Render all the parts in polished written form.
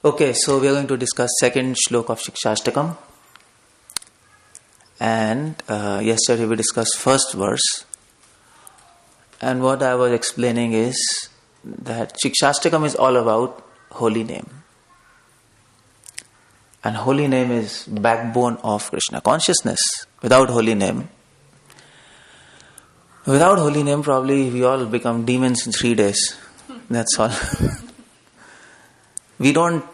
Okay, so we are going to discuss second shlok of Shikshashtakam. And yesterday we discussed first verse. And what I was explaining is that Shikshashtakam is all about holy name. And holy name is backbone of Krishna consciousness. Without holy name probably we all become demons in 3 days. That's all. We don't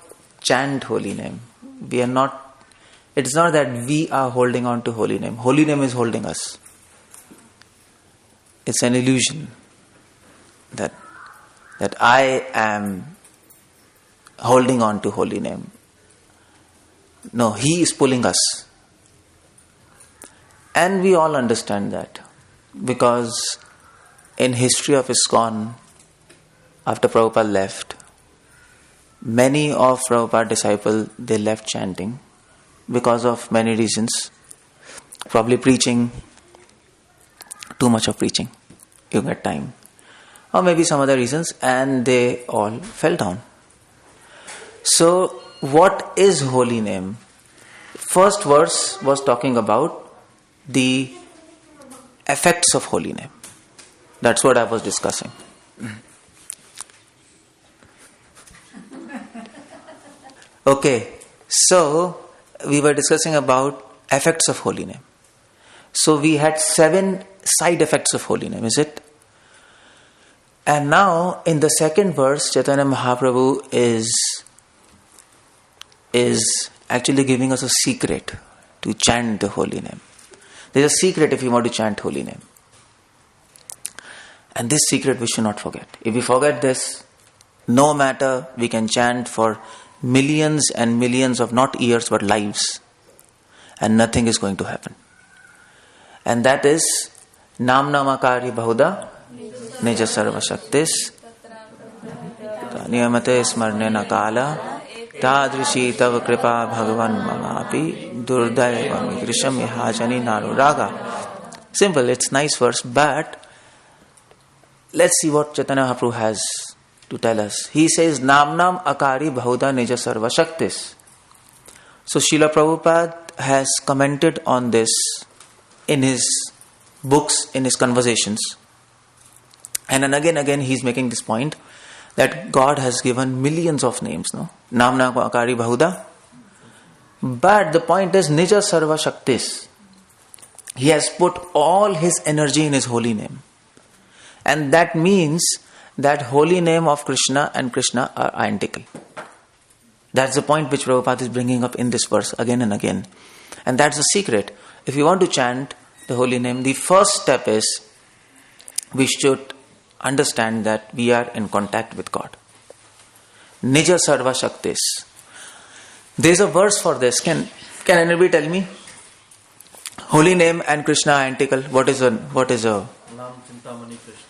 chant holy name. It's not that we are holding on to holy name. Holy name is holding us. It's an illusion that I am holding on to holy name. No, he is pulling us. And we all understand that. Because in history of ISKCON, after Prabhupada left, many of Prabhupada's disciples, they left chanting because of many reasons. Probably preaching, too much of preaching. You get time. Or maybe some other reasons, and they all fell down. So, what is holy name? First verse was talking about the effects of holy name. That's what I was discussing. Okay, so we were discussing about effects of holy name. So we had 7 side effects of holy name, is it? And now in the second verse, Chaitanya Mahaprabhu is actually giving us a secret to chant the holy name. There's a secret if you want to chant holy name. And this secret we should not forget. If we forget this, no matter, we can chant for millions and millions of not years but lives, and nothing is going to happen. And that is Nam Namakari Bahuda Nija Sarva Shaktis Niyamate Smarnena Kala Tadrishi Tava Kripa Bhagavan Mamapi Durdaivam Grisham Yahajani Naruraga. Simple, it's nice verse, but let's see what Chaitanya Mahaprabhu has to tell us. He says, Namnam Akari Bahuda Nija Sarva Shaktis. So Srila Prabhupada has commented on this in his books, in his conversations. And then again he's making this point that God has given millions of names, no? Namnam Akari Bahuda. But the point is Nija Sarva Shaktis. He has put all his energy in his holy name. And that means that holy name of Krishna and Krishna are identical. That's the point which Prabhupada is bringing up in this verse again and again. And that's the secret. If you want to chant the holy name, the first step is we should understand that we are in contact with God. Nija Sarva Shaktis. There's a verse for this. Can anybody tell me? Holy name and Krishna are identical. What is a Nam Chintamani Krishna.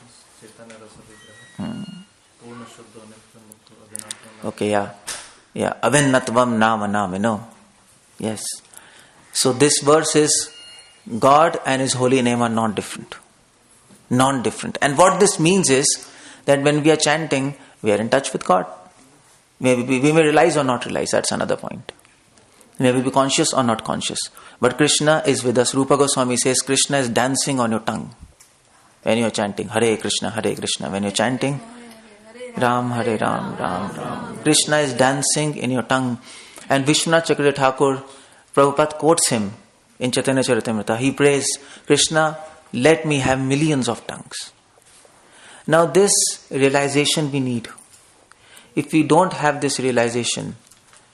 Okay, yeah. Avinnatvam nama namino. Yes. So this verse is God and His holy name are not different. Non-different. And what this means is that when we are chanting, we are in touch with God. We may realize or not realize, that's another point. We may be conscious or not conscious. But Krishna is with us. Rupa Goswami says Krishna is dancing on your tongue. When you are chanting Hare Krishna, Hare Krishna. When you are chanting Ram, Hare Ram, Ram, Ram. Krishna is dancing in your tongue. And Vishwanath Chakravarti Thakur, Prabhupada quotes him in Chaitanya Charitamrita. He prays, Krishna, let me have millions of tongues. Now this realization we need. If we don't have this realization,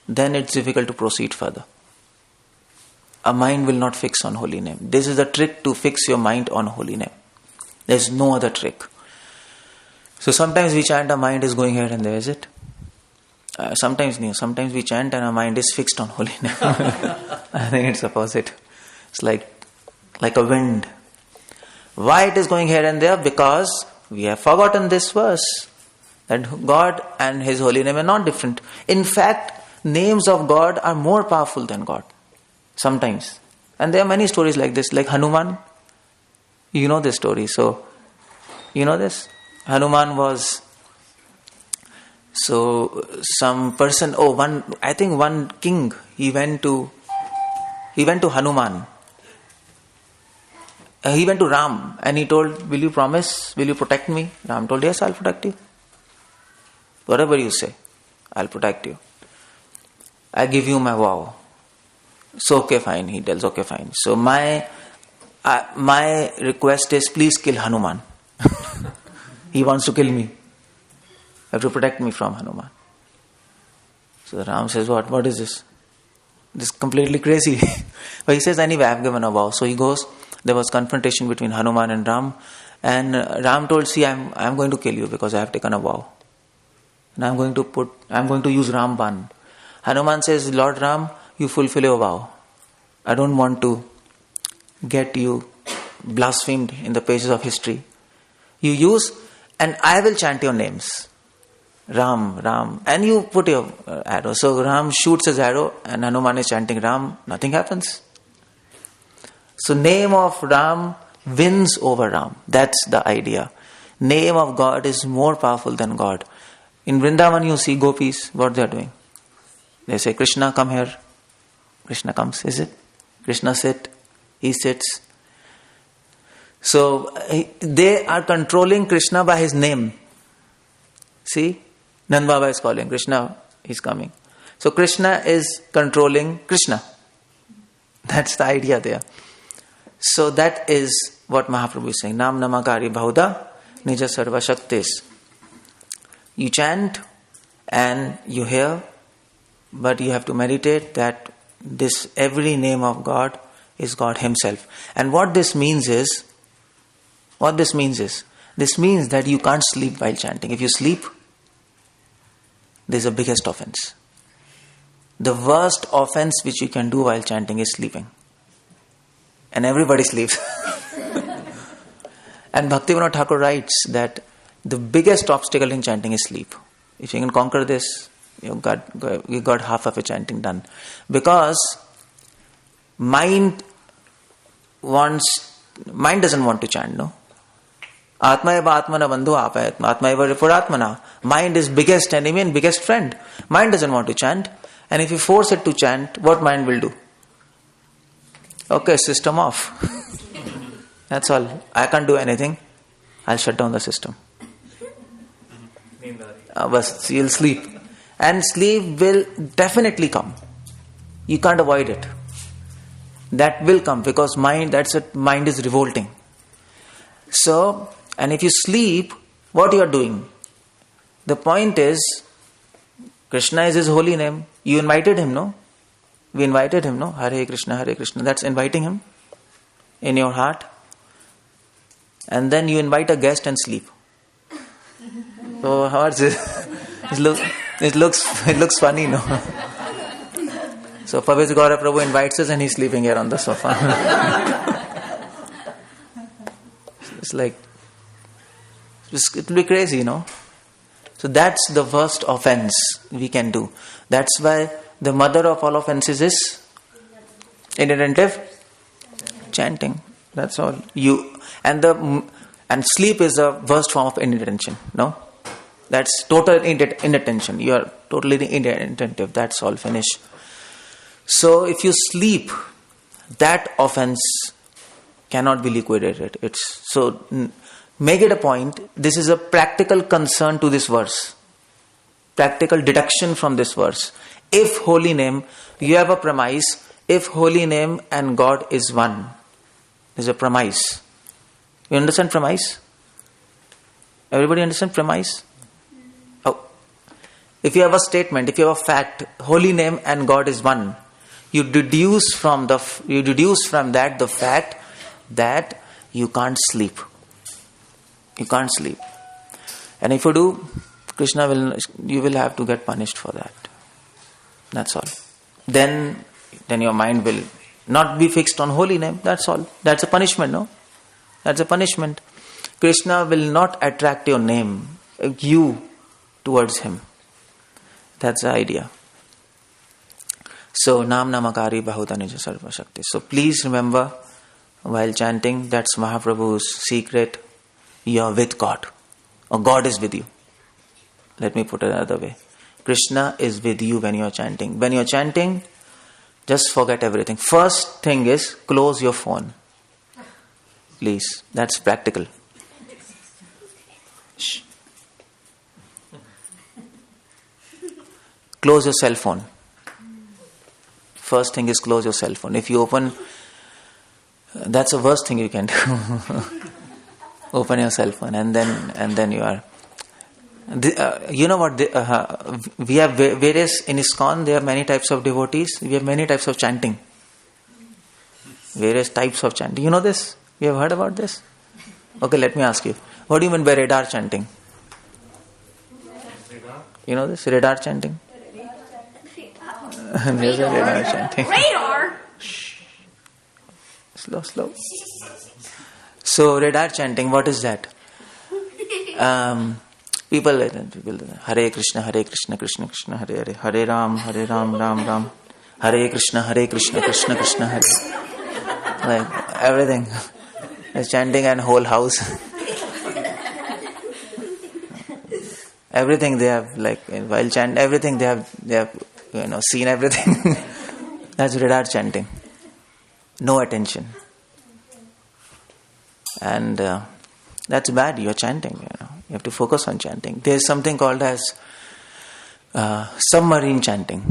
then it's difficult to proceed further. A mind will not fix on holy name. This is the trick to fix your mind on holy name. There's no other trick. So sometimes we chant, our mind is going here and there, is it? Sometimes we chant and our mind is fixed on holy name. I think it's opposite. It's like a wind. Why it is going here and there? Because we have forgotten this verse. That God and His holy name are not different. In fact, names of God are more powerful than God. Sometimes. And there are many stories like this. Like Hanuman. You know this story. So, you know this? Hanuman was So some person, one king, he went to Hanuman. He went to Ram and he told, will you promise, will you protect me? Ram told, yes, I'll protect you. Whatever you say, I'll protect you. I give you my vow. So okay, fine. He tells, okay, fine. So my request is, please kill Hanuman. He wants to kill me. You have to protect me from Hanuman. So Ram says, what is this? This is completely crazy. But he says, anyway, I've given a vow. So he goes. There was confrontation between Hanuman and Ram. And Ram told, see, I'm going to kill you because I have taken a vow. And I'm going to use Ramban. Hanuman says, Lord Ram, you fulfill your vow. I don't want to get you blasphemed in the pages of history. You use, and I will chant your names. Ram, Ram. And you put your arrow. So Ram shoots his arrow and Hanuman is chanting Ram. Nothing happens. So name of Ram wins over Ram. That's the idea. Name of God is more powerful than God. In Vrindavan you see gopis, what they are doing. They say, Krishna, come here. Krishna comes, is it? Krishna sit, he sits. So they are controlling Krishna by his name. See? Nand Baba is calling Krishna, he's coming. So Krishna is controlling Krishna. That's the idea there. So that is what Mahaprabhu is saying. Nam namakari bhahuda nija sarva shaktis. You chant and you hear, but you have to meditate that this every name of God is God Himself. And what this means is, this means that you can't sleep while chanting. If you sleep, there's a biggest offense. The worst offense which you can do while chanting is sleeping. And everybody sleeps. And Bhaktivedanta Thakur writes that the biggest obstacle in chanting is sleep. If you can conquer this, you got half of your chanting done. Because mind doesn't want to chant, no? Atma eva atmana bandhu atma eva ripuratmana. Mind is biggest enemy and biggest friend. Mind doesn't want to chant. And if you force it to chant, what mind will do? Okay, system off. That's all. I can't do anything. I'll shut down the system. But you'll sleep. And sleep will definitely come. You can't avoid it. That will come because mind is revolting. So, and if you sleep, what you are doing? The point is, Krishna is His holy name. You invited Him, no? We invited Him, no? Hare Krishna, Hare Krishna. That's inviting Him in your heart. And then you invite a guest and sleep. So how is it? It looks funny, no? So Paviz Gaura Prabhu invites us and he's sleeping here on the sofa. It's like, it will be crazy, no? So that's the worst offense we can do. That's why the mother of all offenses is inattentive chanting. That's all. And sleep is the worst form of inattention, no? That's total inattention. You are totally inattentive. That's all. Finish. So if you sleep, that offense cannot be liquidated. Make it a point. This is a practical concern to this verse. Practical deduction from this verse. If holy name, you have a premise. If holy name and God is one, there's a premise. You understand premise? Everybody understand premise? If you have a statement, if you have a fact, holy name and God is one, you deduce from that the fact that you can't sleep. You can't sleep. And if you do, you will have to get punished for that. That's all. Then your mind will not be fixed on holy name. That's all. That's a punishment, no? That's a punishment. Krishna will not attract your name, you, towards Him. That's the idea. So, Nam Namakari Bahuta Nija Sarva Shakti. So, please remember, while chanting, that's Mahaprabhu's secret. You are with God. Or God is with you. Let me put it another way. Krishna is with you when you are chanting. When you are chanting, just forget everything. First thing is, close your phone. Please, that's practical. Shh. Close your cell phone. First thing is close your cell phone. If you open, that's the worst thing you can do. Open your cell phone and then you are. You know what? We have various in ISKCON. There are many types of devotees. We have many types of chanting. Various types of chanting. You know this? You have heard about this? Okay, let me ask you. What do you mean by radar chanting? You know this? Radar chanting? There's a radar chanting. Radar! Slow. So, radar chanting, what is that? People, Hare Krishna, Krishna Krishna, Hare Hare, Hare Ram, Ram Ram, Hare Krishna, Krishna Krishna, Hare. Like everything. They're chanting and whole house. Everything they have, like while chanting, everything they have seen everything. That's radar chanting. No attention. And that's bad. You're chanting. You have to focus on chanting. There's something called as submarine chanting.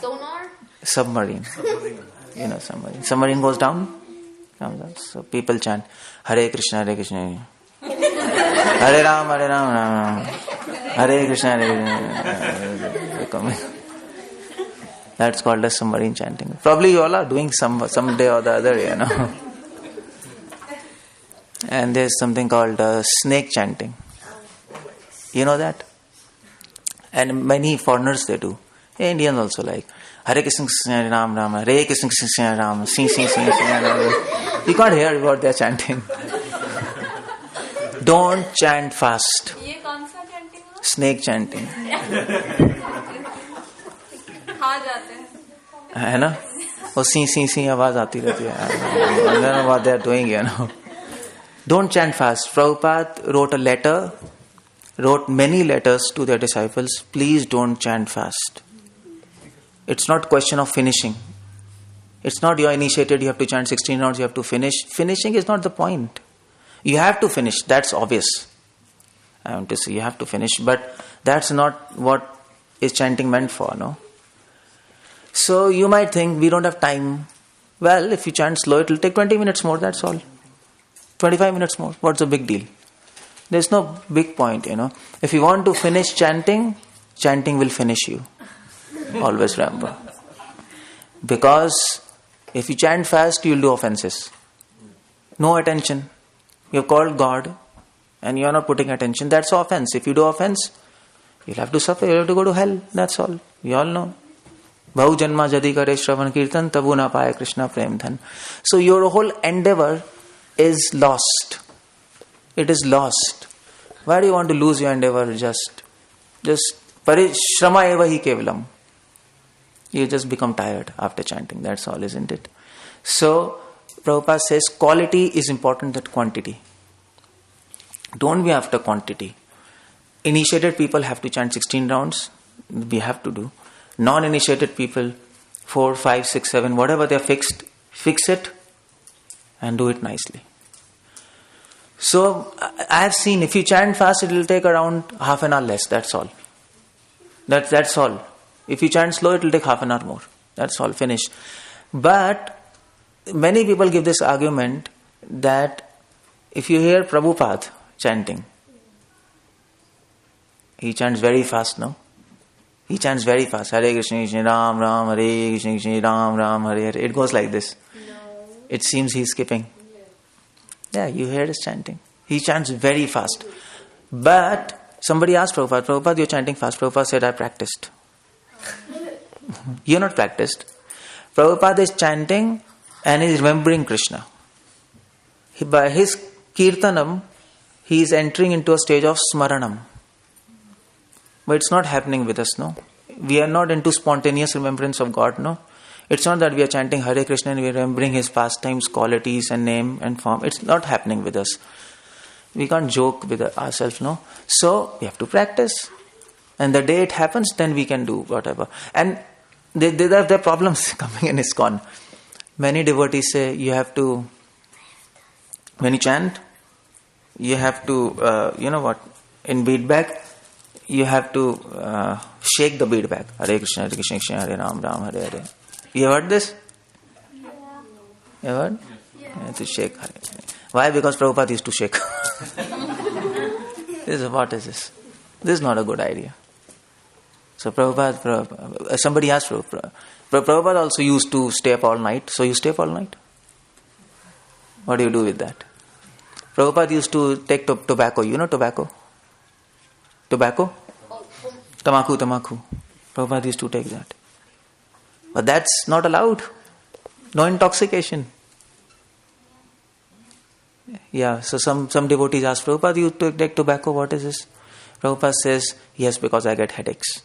Sonar? Submarine. Submarine. Submarine goes down. Comes up. So people chant Hare Krishna, Hare Krishna, Hare Ram, Ram Ram, Hare Krishna, Hare Krishna. That's called as submarine chanting. Probably you all are doing some day or the other, And there's something called snake chanting. You know that? And many foreigners they do. Indians also like Hare Krishna, Krishna Ram Ram, Hare Krishna, Krishna Ram, sing. You can't hear what they're chanting. Don't chant fast. ये कौन सा chanting है? Snake chanting. खा जाते हैं. है ना? वो सी आवाज आती रहती है. I don't know what they're doing, Don't chant fast. Prabhupada wrote many letters to their disciples. Please don't chant fast. It's not question of finishing. It's not you're initiated, you have to chant 16 rounds, you have to finish. Finishing is not the point. You have to finish, that's obvious. I want to say you have to finish, but that's not what is chanting meant for, no? So you might think we don't have time. Well, if you chant slow, it will take 20 minutes more, that's all. 25 minutes more, what's the big deal? There's no big point, If you want to finish chanting, chanting will finish you. Always remember. Because if you chant fast, you will do offenses. No attention. You have called God and you are not putting attention. That's offense. If you do offense, you'll have to suffer. You'll have to go to hell. That's all. We all know. Bhav janma jadi kare shravan kirtan tabu na paye Krishna prem dhan. So your whole endeavor is lost. It is lost. Why do you want to lose your endeavor? Just parishrama eva hi kevalam. You just become tired after chanting. That's all, isn't it? So, Prabhupada says quality is important than quantity. Don't be after quantity. Initiated people have to chant 16 rounds. We have to do. Non-initiated people, 4, 5, 6, 7, whatever they're fixed, fix it and do it nicely. So, I have seen if you chant fast, it will take around half an hour less. That's all. That's all. If you chant slow, it will take half an hour more. That's all, finished. But many people give this argument that if you hear Prabhupada chanting, he chants very fast, no? He chants very fast. Hare Krishna, Krishna Ram Ram, Hare Krishna, Krishna Ram Ram, Hare Hare. It goes like this. No. It seems he's skipping. Yeah, you hear his chanting. He chants very fast. But somebody asked Prabhupada, you're chanting fast. Prabhupada said, I practiced. You're not practiced. Prabhupada is chanting and is remembering Krishna. By his kirtanam, he is entering into a stage of smaranam. But it's not happening with us, no? We are not into spontaneous remembrance of God, no? It's not that we are chanting Hare Krishna and we are remembering his pastimes, qualities and name and form. It's not happening with us. We can't joke with ourselves, no? So, we have to practice. And the day it happens, then we can do whatever. And there are problems coming in ISKCON. Many devotees say you have to, when you chant, you have to, in bead bag, you have to shake the bead bag. Hare Krishna, Hare Ram, Ram, Hare Hare. You heard this? Yeah. You heard? Yeah. You have to shake. Why? Because Prabhupada used to shake. What is this? This is not a good idea. So Prabhupada, somebody asked Prabhupada also used to stay up all night. So you stay up all night? What do you do with that? Prabhupada used to take tobacco. You know tobacco? Tobacco? Tamaku. Prabhupada used to take that. But that's not allowed. No intoxication. Yeah, so some devotees ask Prabhupada, you take tobacco, what is this? Prabhupada says, yes, because I get headaches.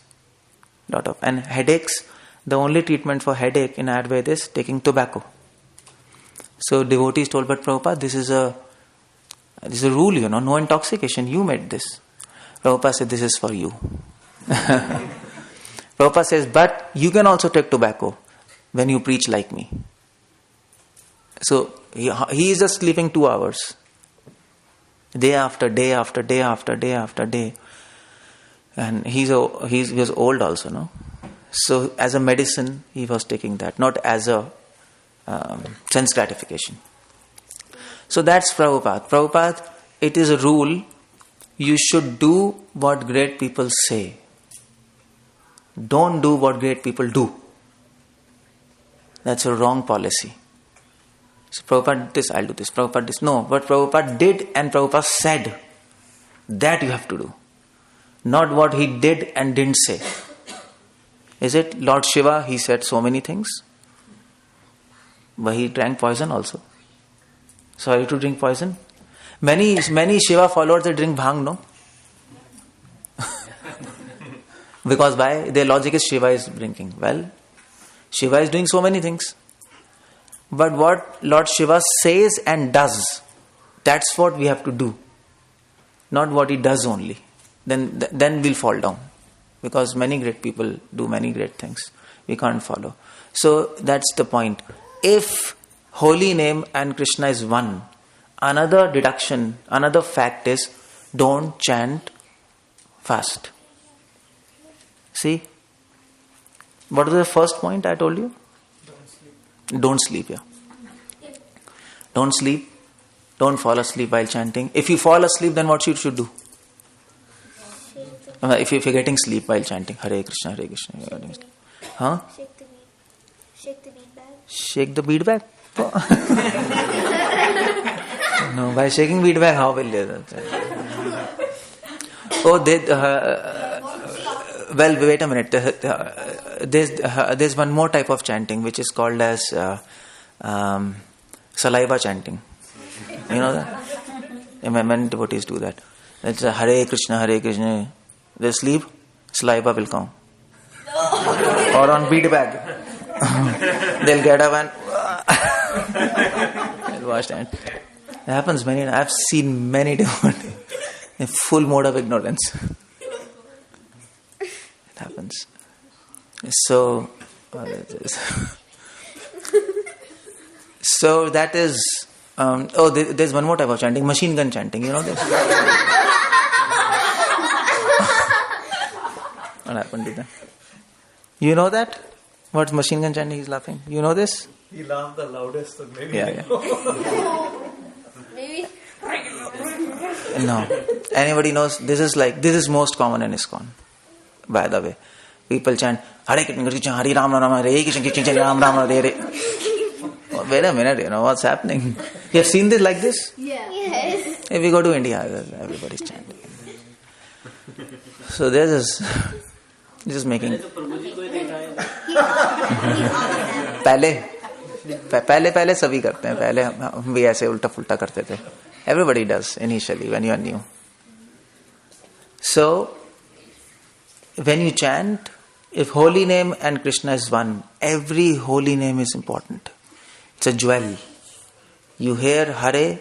And headaches, the only treatment for headache in Ayurveda is taking tobacco. So devotees told, but Prabhupada, this is a rule, no intoxication. You made this. Prabhupada said, this is for you. Prabhupada says, but you can also take tobacco when you preach like me. So he is just sleeping 2 hours. Day after day after day after day after day. And he was old also, no? So as a medicine, he was taking that, not as a sense gratification. So that's Prabhupada. Prabhupada, it is a rule, you should do what great people say. Don't do what great people do. That's a wrong policy. So Prabhupada this, I'll do this. Prabhupada this. No, what Prabhupada did and Prabhupada said, that you have to do. Not what he did and didn't say. Is it Lord Shiva? He said so many things. But he drank poison also. Sorry to drink poison. Many Shiva followers, they drink bhang, no? Because why? Their logic is Shiva is drinking. Well, Shiva is doing so many things. But what Lord Shiva says and does, that's what we have to do. Not what he does only. Then we'll fall down. Because many great people do many great things. We can't follow. So that's the point. If holy name and Krishna is one, another deduction, another fact is, don't chant fast. See? What was the first point I told you? Don't sleep, yeah. Don't sleep. Don't fall asleep while chanting. If you fall asleep, then what you should do? If you're getting sleep while chanting, Hare Krishna, Hare Krishna. Huh? Shake the bead bag. Shake the bead bag? No, by shaking bead bag, how will they? Well, wait a minute. There's one more type of chanting which is called as saliva chanting. You know that? Many devotees do that. It's Hare Krishna, Hare Krishna. They sleep, saliva will come. Or on bead bag. They'll get up and they'll wash hands. It happens many. I've seen many devotees in full mode of ignorance. It happens. So that is. There's one more type of chanting, machine gun chanting. You know this? What happened to that? You know that? What's machine gun chanting? He's laughing. You know this? He laughed the loudest, so maybe. Yeah. Maybe. No. Anybody knows? This is most common in ISKCON. By the way, people chant Hare Krishna, Hare Ram, Ram, Hare Krishna, Ram, Ram, Hare Hare. Wait a minute, what's happening? You have seen this like this? Yeah. Yes. If we go to India, everybody's chanting. So this is making. पहले सभी करते हैं. पहले हम भी ऐसे उल्टा फुल्टा करते थे. Everybody does initially when you are new. So when you chant, if holy name and Krishna is one, every holy name is important. It's a jewel. You hear Hare,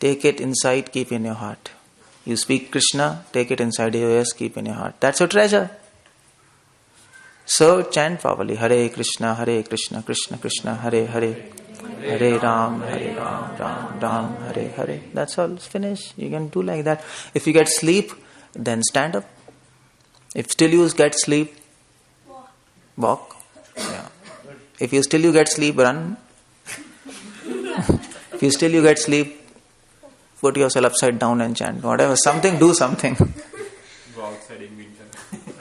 take it inside, keep in your heart. You speak Krishna, take it inside your ears, keep in your heart. That's your treasure. So chant properly. Hare Krishna, Krishna Krishna, Hare Hare. Hare Ram, Ram Ram, Hare Hare. That's all. It's finished. You can do like that. If you get sleep, then stand up. If still you get sleep, walk. Yeah. If you still get sleep, run. If you still get sleep, put yourself upside down and chant. Whatever. Something, do something. Go outside in winter.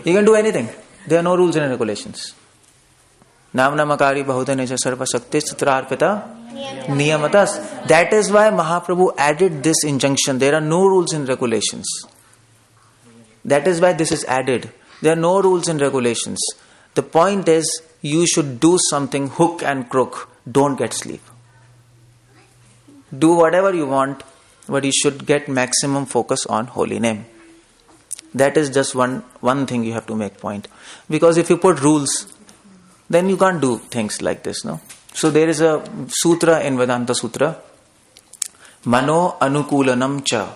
You can do anything. There are no rules and regulations. Nam namakari bahudaneja sarva shakti chitrarpita niyamatas. That is why Mahaprabhu added this injunction. There are no rules and regulations. That is why this is added. There are no rules and regulations. The point is, you should do something hook and crook. Don't get sleep. Do whatever you want, but you should get maximum focus on holy name. That is just one thing you have to make point. Because if you put rules, then you can't do things like this, no? So there is a sutra in Vedanta Sutra, Mano Anukulanam Cha.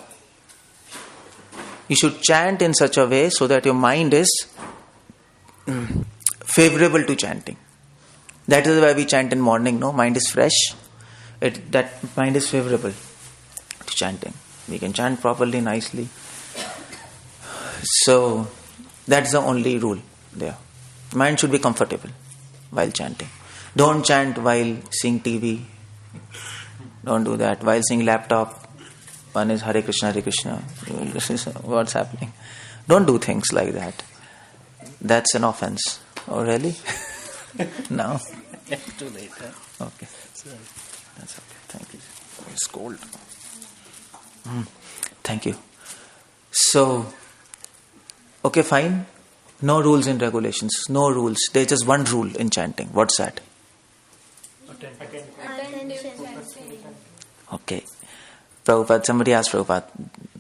You should chant in such a way so that your mind is favorable to chanting. That is why we chant in morning, no? Mind is fresh. That mind is favorable to chanting. We can chant properly, nicely. So that's the only rule there. Mind should be comfortable while chanting. Don't chant while seeing TV. Don't do that. While seeing laptop, one is Hare Krishna, Hare Krishna. This is what's happening. Don't do things like that. That's an offense. Oh, really? No? Too late. Huh? Okay. That's okay. Thank you. It's cold. Thank you. So, okay, fine. No rules and regulations. No rules. There's just one rule in chanting. What's that? Attention. Okay. Prabhupada, somebody asked Prabhupada,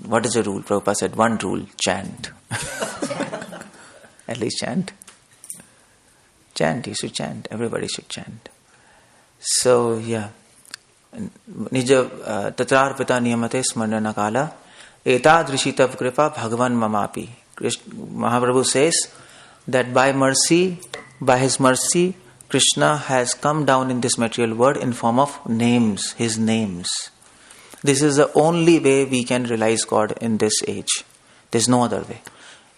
what is the rule? Prabhupada said, one rule, chant. At least chant. Chant, you should chant. Everybody should chant. So, yeah. Nija tatrarpita niyamate smarana kala etadrishitav kripa bhagavan mamapi. Mahaprabhu says that by mercy, by his mercy, Krishna has come down in this material world in form of names, his names. This is the only way we can realize God in this age. There's no other way.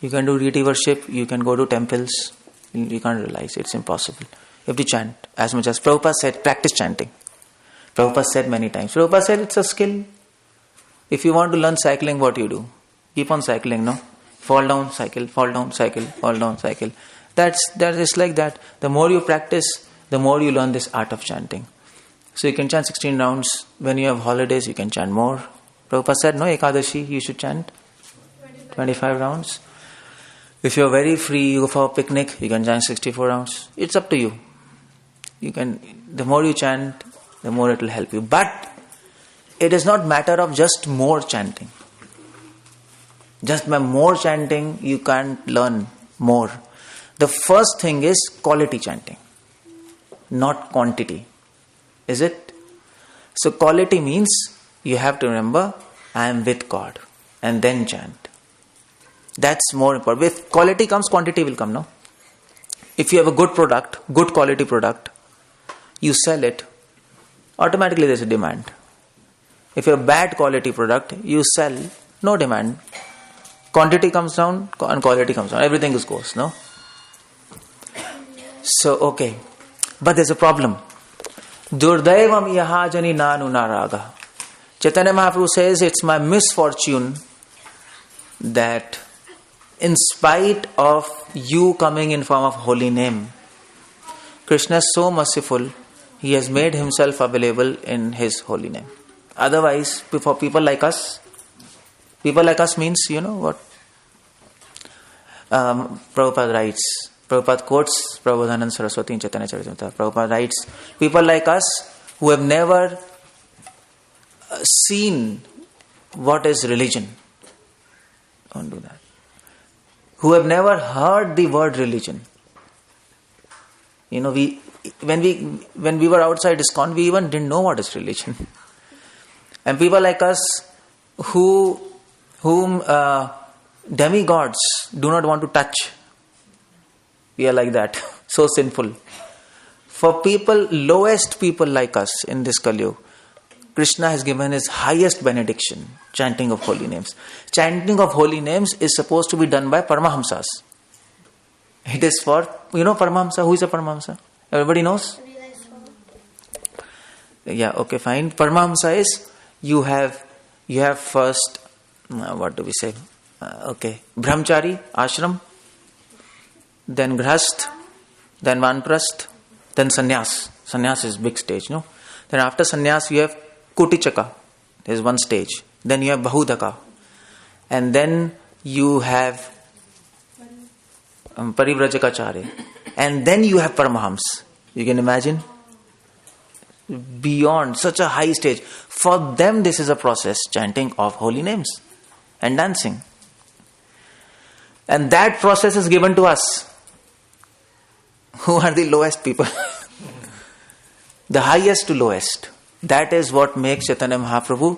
You can do deity worship, you can go to temples, you can't realize. It's impossible. You have to chant as much as Prabhupada said, practice chanting. Prabhupada said many times. Prabhupada said it's a skill. If you want to learn cycling, what you do? Keep on cycling, no? Fall down, cycle, fall down, cycle, fall down, cycle. That is like that. The more you practice, the more you learn this art of chanting. So you can chant 16 rounds. When you have holidays, you can chant more. Prabhupada said, no, Ekadashi, you should chant 25 rounds. If you're very free, you go for a picnic, you can chant 64 rounds. It's up to you. The more you chant, the more it will help you. But it is not matter of just more chanting. Just by more chanting, you can't learn more. The first thing is quality chanting, not quantity. Is it? So quality means you have to remember, I am with God, and then chant. That's more important. With quality comes, quantity will come, no? If you have a good product, good quality product, you sell it, automatically there's a demand. If you have bad quality product, you sell, no demand. Quantity comes down and quality comes down. Everything goes, no? So, okay. But there's a problem. Durdaivam yahajani nanu naraga. Chaitanya Mahaprabhu says, it's my misfortune that in spite of you coming in form of holy name, Krishna is so merciful, he has made himself available in his holy name. Otherwise, for people like us means, you know what? Prabhupada writes, Prabhupada quotes Prabodhananda Saraswati in Chaitanya Charitamrita. Prabhupada writes, people like us who have never seen what is religion, don't do that. Who have never heard the word religion. You know, when we were outside ISKCON, we even didn't know what is religion. And people like us whom demigods do not want to touch. We are like that. So sinful. For people, lowest people like us in this Kali Yuga, Krishna has given his highest benediction, chanting of holy names. Chanting of holy names is supposed to be done by Paramahamsas. It is for, Paramahamsa. Who is a Paramahamsa? Everybody knows? Yeah, okay, fine. Paramahamsa is, you have first, what do we say? Brahmachari, ashram, then grahast, then vanprasth, then sannyas. Sannyas is big stage, no? Then after sannyas you have Kutichaka. There is one stage. Then you have Bahudaka. And then you have Parivrajakachaри. And then you have Paramahams. You can imagine? Beyond such a high stage. For them this is a process, chanting of holy names and dancing. And that process is given to us, who are the lowest people. The highest to lowest. That is what makes Chaitanya Mahaprabhu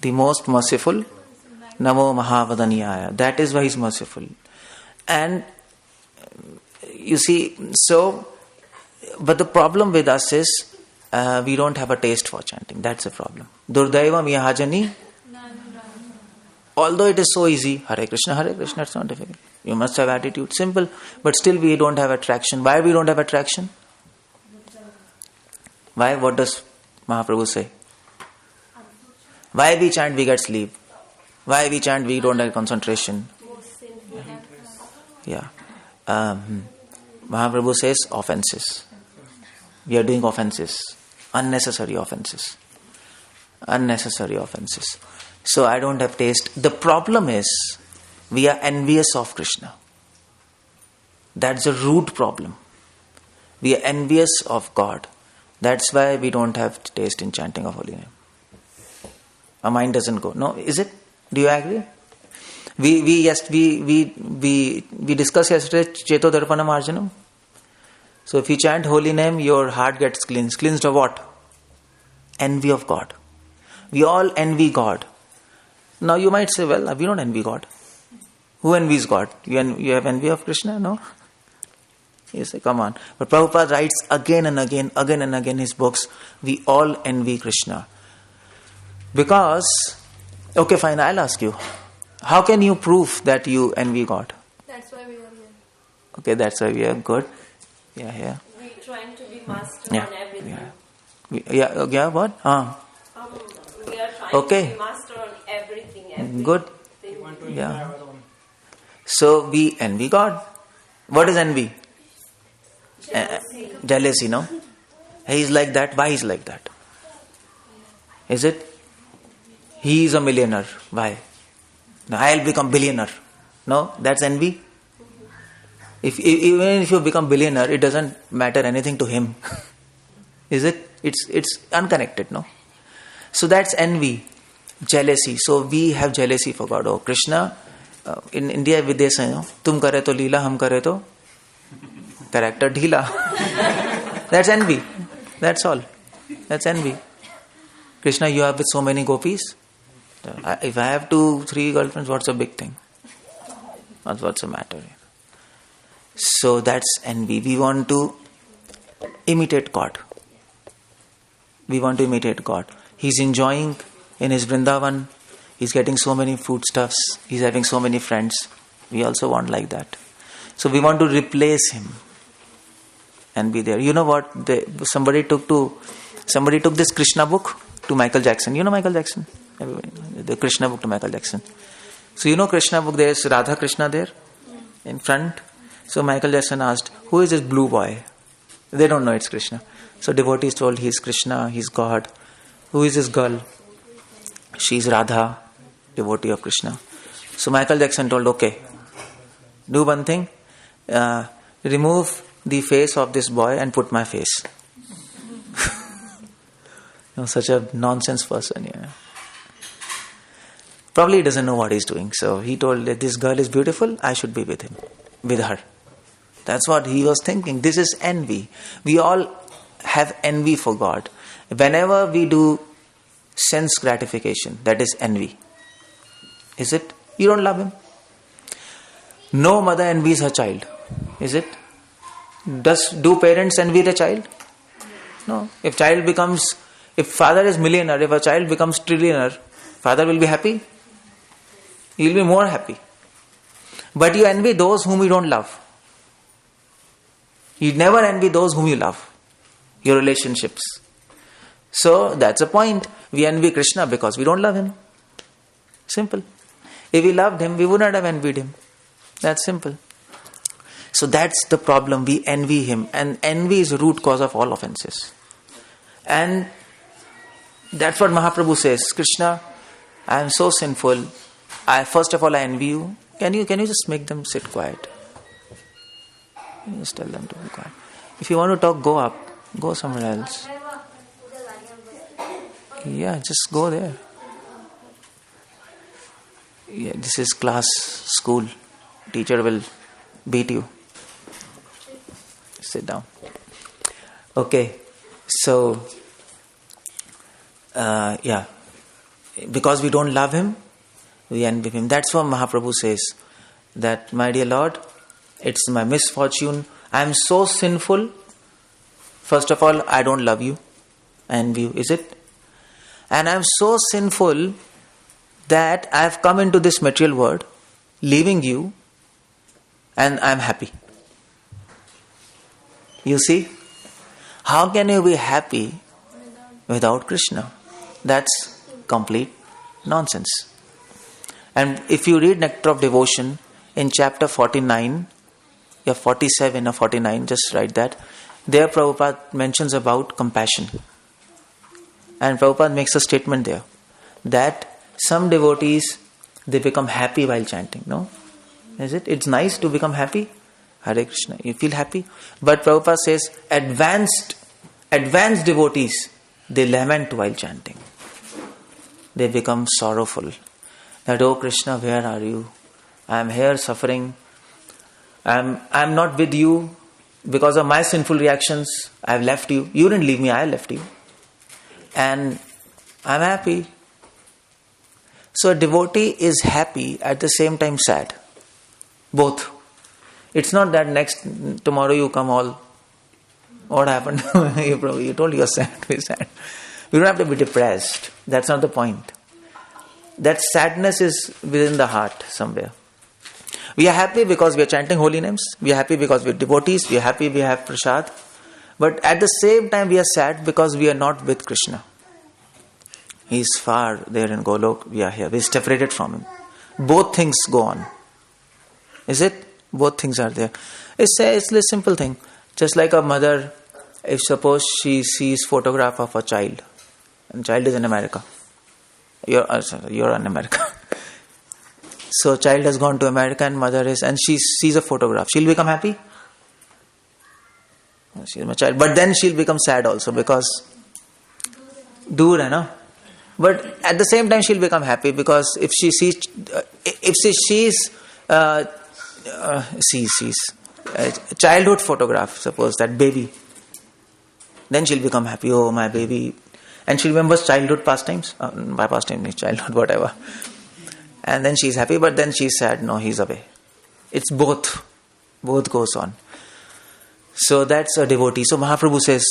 the most merciful. Namo Mahavadaniyaya. That is why he is merciful. And you see, but the problem with us is we don't have a taste for chanting. That's a problem. Durdaiva miyahajani. Although it is so easy, Hare Krishna, it's not difficult. You must have attitude, simple. But still we don't have attraction. Why we don't have attraction? Why? What does Mahaprabhu say? Why we chant, we get sleep. Why we chant, we don't have concentration. Yeah. Mahaprabhu says offenses. We are doing offenses. Unnecessary offenses. So I don't have taste. The problem is, we are envious of Krishna. That's a root problem. We are envious of God. That's why we don't have taste in chanting of holy name. Our mind doesn't go. No, is it? Do you agree? We discussed yesterday Cheto Darpanam Arjanam. So if you chant holy name, your heart gets cleansed. Cleansed of what? Envy of God. We all envy God. Now you might say, well, we don't envy God. Who envies God? You have envy of Krishna? No? You say, come on. But Prabhupada writes again and again his books, we all envy Krishna. Because, okay fine, I'll ask you, how can you prove that you envy God? That's why we are here. Okay, that's why we are good. Yeah. We're trying to be master on everything. Yeah, what? We are trying to be master on everything. Good. We want to enjoy Yeah. our own. So we envy God. What is envy? Jealousy, no? He is like that. Why he is like that? Is it? He is a millionaire. Why? No, I'll become billionaire. No, that's envy. Even if you become billionaire, it doesn't matter anything to him. Is it? It's unconnected, no? So that's envy, jealousy. So we have jealousy for God. Oh, Krishna, in India, Videsh hai, no? Tum kare to leela, hum kare to character dheela. That's envy. That's all. That's envy. Krishna, you have with so many gopis. If I have 2-3 girlfriends, what's the big thing? What's the matter? So that's envy. We want to imitate God. He's enjoying in his Vrindavan. He's getting so many foodstuffs. He's having so many friends. We also want like that. So we want to replace him and be there. You know what? Somebody took this Krishna book to Michael Jackson. You know Michael Jackson? Everybody. The Krishna book to Michael Jackson. So you know Krishna book, there's Radha Krishna there in front. So Michael Jackson asked, who is this blue boy? They don't know it's Krishna. So devotees told, he's Krishna, he's God. Who is this girl? She's Radha, devotee of Krishna. So Michael Jackson told, okay, do one thing, remove the face of this boy and put my face. Such a nonsense person. Yeah. Probably he doesn't know what he's doing. So he told that this girl is beautiful, I should be with her. That's what he was thinking. This is envy. We all have envy for God. Whenever we do sense gratification. That is envy. Is it? You don't love him. No mother envies her child. Is it? Do parents envy the child? No. If father is millionaire, if a child becomes trillionaire, father will be happy? He will be more happy. But you envy those whom you don't love. You never envy those whom you love. Your relationships. So that's the point. We envy Krishna because we don't love him. Simple. If we loved him, we would not have envied him. That's simple. So that's the problem. We envy him. And envy is the root cause of all offenses. And that's what Mahaprabhu says. Krishna, I am so sinful. First of all, I envy you. Can you just make them sit quiet? Just tell them to be quiet. If you want to talk, go up. Go somewhere else. Yeah, just go there. Yeah, this is class, school. Teacher will beat you. Sit down. Okay, so, because we don't love him, we envy him. That's what Mahaprabhu says, that, my dear Lord, it's my misfortune. I am so sinful. First of all, I don't love you. I envy you. Is it? And I am so sinful that I have come into this material world, leaving you, and I am happy. You see? How can you be happy without Krishna? That's complete nonsense. And if you read Nectar of Devotion in chapter 49, 47 or 49, just write that. There Prabhupada mentions about compassion. And Prabhupada makes a statement there that some devotees, they become happy while chanting. No? Is it? It's nice to become happy. Hare Krishna. You feel happy. But Prabhupada says advanced devotees, they lament while chanting. They become sorrowful. That, oh Krishna, where are you? I am here suffering. I am not with you because of my sinful reactions. I have left you. You didn't leave me, I left you. And I am happy. So a devotee is happy at the same time sad. Both. It's not that tomorrow you come all, what happened? You told you are sad, be sad. You don't have to be depressed. That's not the point. That sadness is within the heart somewhere. We are happy because we are chanting holy names. We are happy because we are devotees. We are happy we have prasad. But at the same time we are sad because we are not with Krishna. He is far there in Golok. We are here. We are separated from him. Both things go on. Is it? Both things are there. It's a simple thing. Just like a mother, if suppose she sees photograph of a child, and child is in America. You're in America. So child has gone to America and mother is, and she sees a photograph. She'll become happy? She's my child. But then she'll become sad also because dur hai na. But at the same time she'll become happy because if she sees a childhood photograph, suppose that baby, then she'll become happy. Oh, my baby. And she remembers childhood pastimes. By pastime, childhood, whatever. And then she's happy, but then she's sad. No, he's away. It's both. Both goes on. So that's a devotee. So Mahaprabhu says,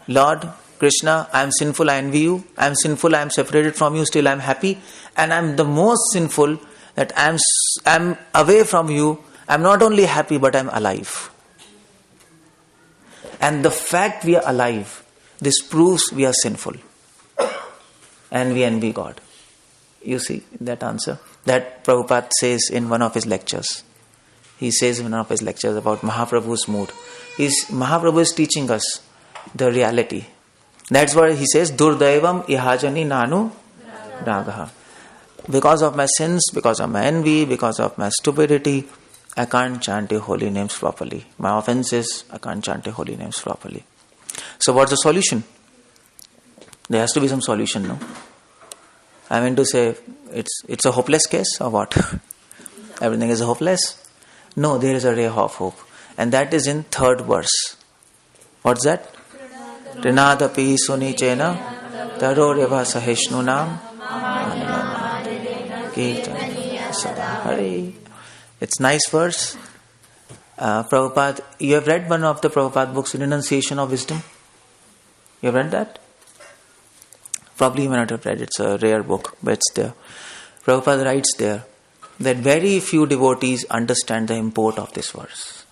Lord Krishna, I am sinful, I envy you. I am sinful, I am separated from you, still I am happy. And I am the most sinful that I am away from you. I am not only happy, but I am alive. And the fact we are alive, this proves we are sinful. And we envy God. You see that answer? That Prabhupada says in one of his lectures. He says in one of his lectures about Mahaprabhu's mood. Mahaprabhu is teaching us the reality. That's why he says, Durdaivam ihajani nanu ragaha. Because of my sins, because of my envy, because of my stupidity, I can't chant your holy names properly. My offenses, I can't chant your holy names properly. So what's the solution? There has to be some solution, no? I mean to say, it's a hopeless case or what? Everything is hopeless? No, there is a ray of hope. And that is in 3rd verse. What's that? Trinadapi sunichena Taroreva Sahishnunam Hari. It's nice verse. Prabhupada, you have read one of the Prabhupada books, Renunciation of Wisdom? You have read that? Probably you may not have read it. It's a rare book, but it's there. Prabhupada writes there that very few devotees understand the import of this verse.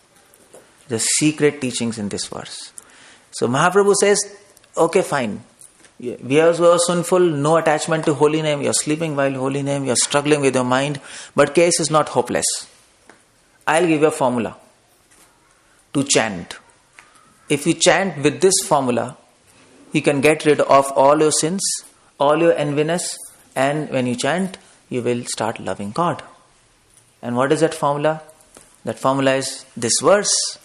The secret teachings in this verse. So Mahaprabhu says, okay, fine. We are sinful, no attachment to holy name, you are sleeping while holy name, you are struggling with your mind, but case is not hopeless. I'll give you a formula to chant. If you chant with this formula, you can get rid of all your sins, all your enviness, and when you chant, you will start loving God. And what is that formula? That formula is this verse.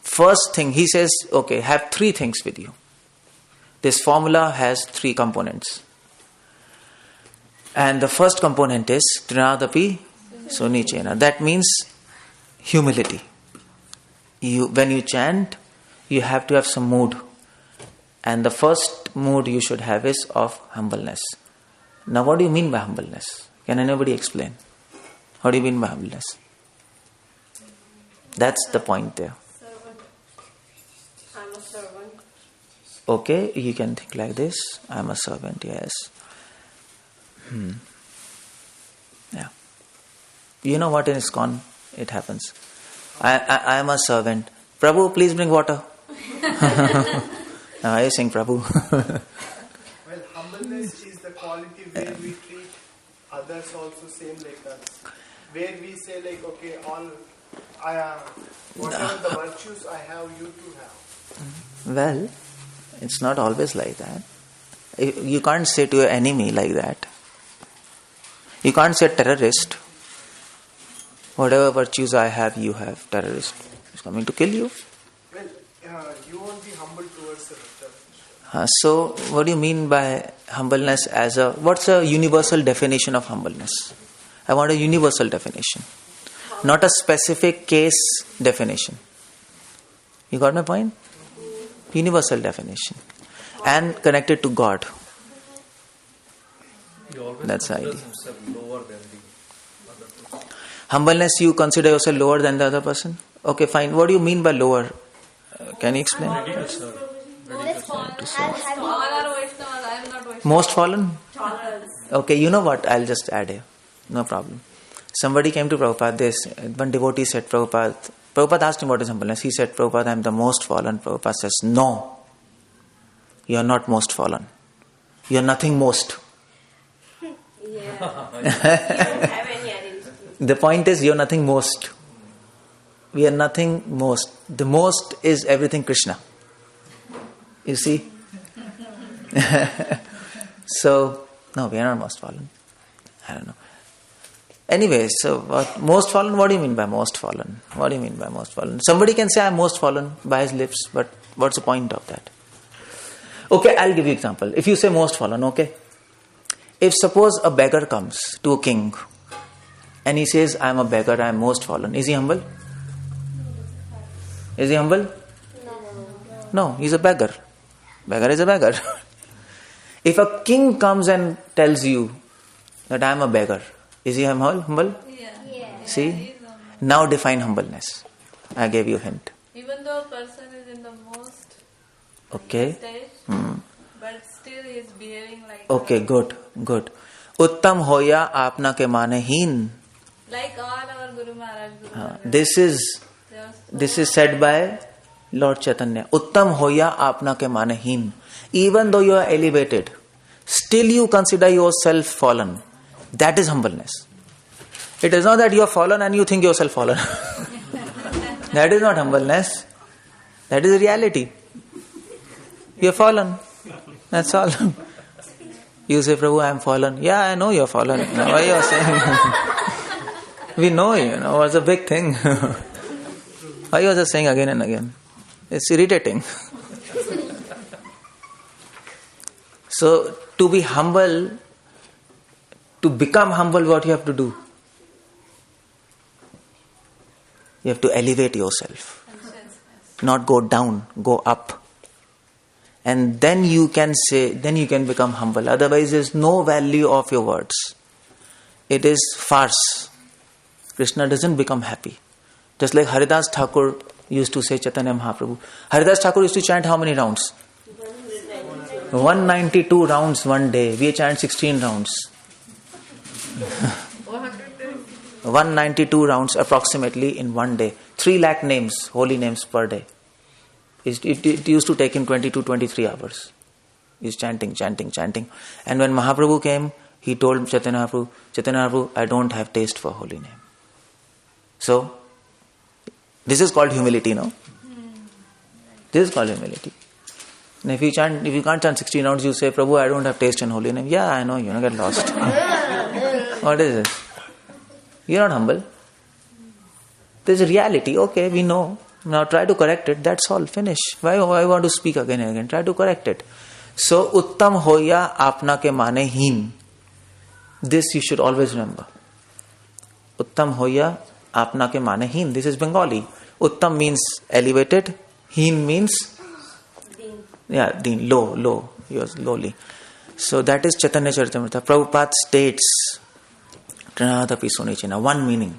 First thing, he says, okay, have three things with you. This formula has three components. And the first component is Trinadapi Sunichena. That means humility. When you chant, you have to have some mood. And the first mood you should have is of humbleness. Now what do you mean by humbleness? Can anybody explain? What do you mean by humbleness? That's the point there. Servant. I'm a servant. Okay, you can think like this. I'm a servant, yes. Yeah. You know what in ISKCON it happens? I am a servant. Prabhu, please bring water. Now I sing Prabhu. Well, humbleness is the quality where we treat others also same like us. Where we say like, okay, whatever the virtues I have, you too have. Well, it's not always like that. You can't say to your enemy like that. You can't say terrorist. Whatever virtues I have, you have. Terrorist is coming to kill you. Well, you won't be humble towards the victor. So, what do you mean by humbleness what's a universal definition of humbleness? I want a universal definition. Not a specific case definition. You got my point? Universal definition. And connected to God. That's the idea. Lower than the other person. Humbleness, you consider yourself lower than the other person? Okay, fine. What do you mean by lower? Can you explain? Most fallen? Okay, you know what? I'll just add here. No problem. Somebody came to Prabhupada. One devotee said, Prabhupada asked him what is humbleness. He said, Prabhupada, I am the most fallen. Prabhupada says, no. You are not most fallen. You are nothing most. Yeah. You don't have any identity. The point is, you are nothing most. We are nothing most. The most is everything Krishna. You see? So, no, we are not most fallen. I don't know. Anyway, so most fallen, what do you mean by most fallen? What do you mean by most fallen? Somebody can say I am most fallen by his lips, but what's the point of that? Okay, I'll give you an example. If you say most fallen, okay? If suppose a beggar comes to a king and he says, I am a beggar, I am most fallen, is he humble? Is he humble? No, he's a beggar. Beggar is a beggar. If a king comes and tells you that I am a beggar, is he humble? Yeah. See? Now define humbleness. I gave you a hint. Even though a person is in the most Okay. stage, but still he is behaving like Okay, good. Uttam hoya apna ke mane heen. like all our Guru Maharaj. This is said by Lord Chaitanya. Uttam hoya apna ke mane heen. Even though you are elevated, still you consider yourself fallen. That is humbleness. It is not that you are fallen and you think yourself fallen. That is not humbleness. That is reality. You are fallen. That's all. You say, Prabhu, I am fallen. Yeah, I know you are fallen. Why you are saying? We know, what's the big thing? Why you are just saying again and again? It's irritating. So, to be humble, to become humble, what you have to do? You have to elevate yourself. Not go down, go up. And then you can become humble. Otherwise, there's no value of your words. It is farce. Krishna doesn't become happy. Just like Haridas Thakur used to say, Chaitanya Mahaprabhu. Haridas Thakur used to chant how many rounds? 192 rounds one day. We chant 16 rounds. 192 rounds approximately in one day. 3 lakh names, holy names per day. It used to take him 22-23 hours. He's chanting. And when Mahaprabhu came, he told Chaitanya Mahaprabhu, I don't have taste for holy name. So, this is called humility, no? This is called humility. And if you can't chant 16 rounds, you say, Prabhu, I don't have taste in holy name. Yeah, I know, you get lost. What is this? You're not humble. There's a reality. Okay, we know. Now try to correct it. That's all. Finish. Why want to speak again and again? Try to correct it. So, uttam hoya apna ke mane heen. This you should always remember. Uttam hoya apna ke mane heen. This is Bengali. Uttam means elevated. Heen means deen, low. You're lowly. So that is Chaitanya Charitamrita. Prabhupada states one meaning.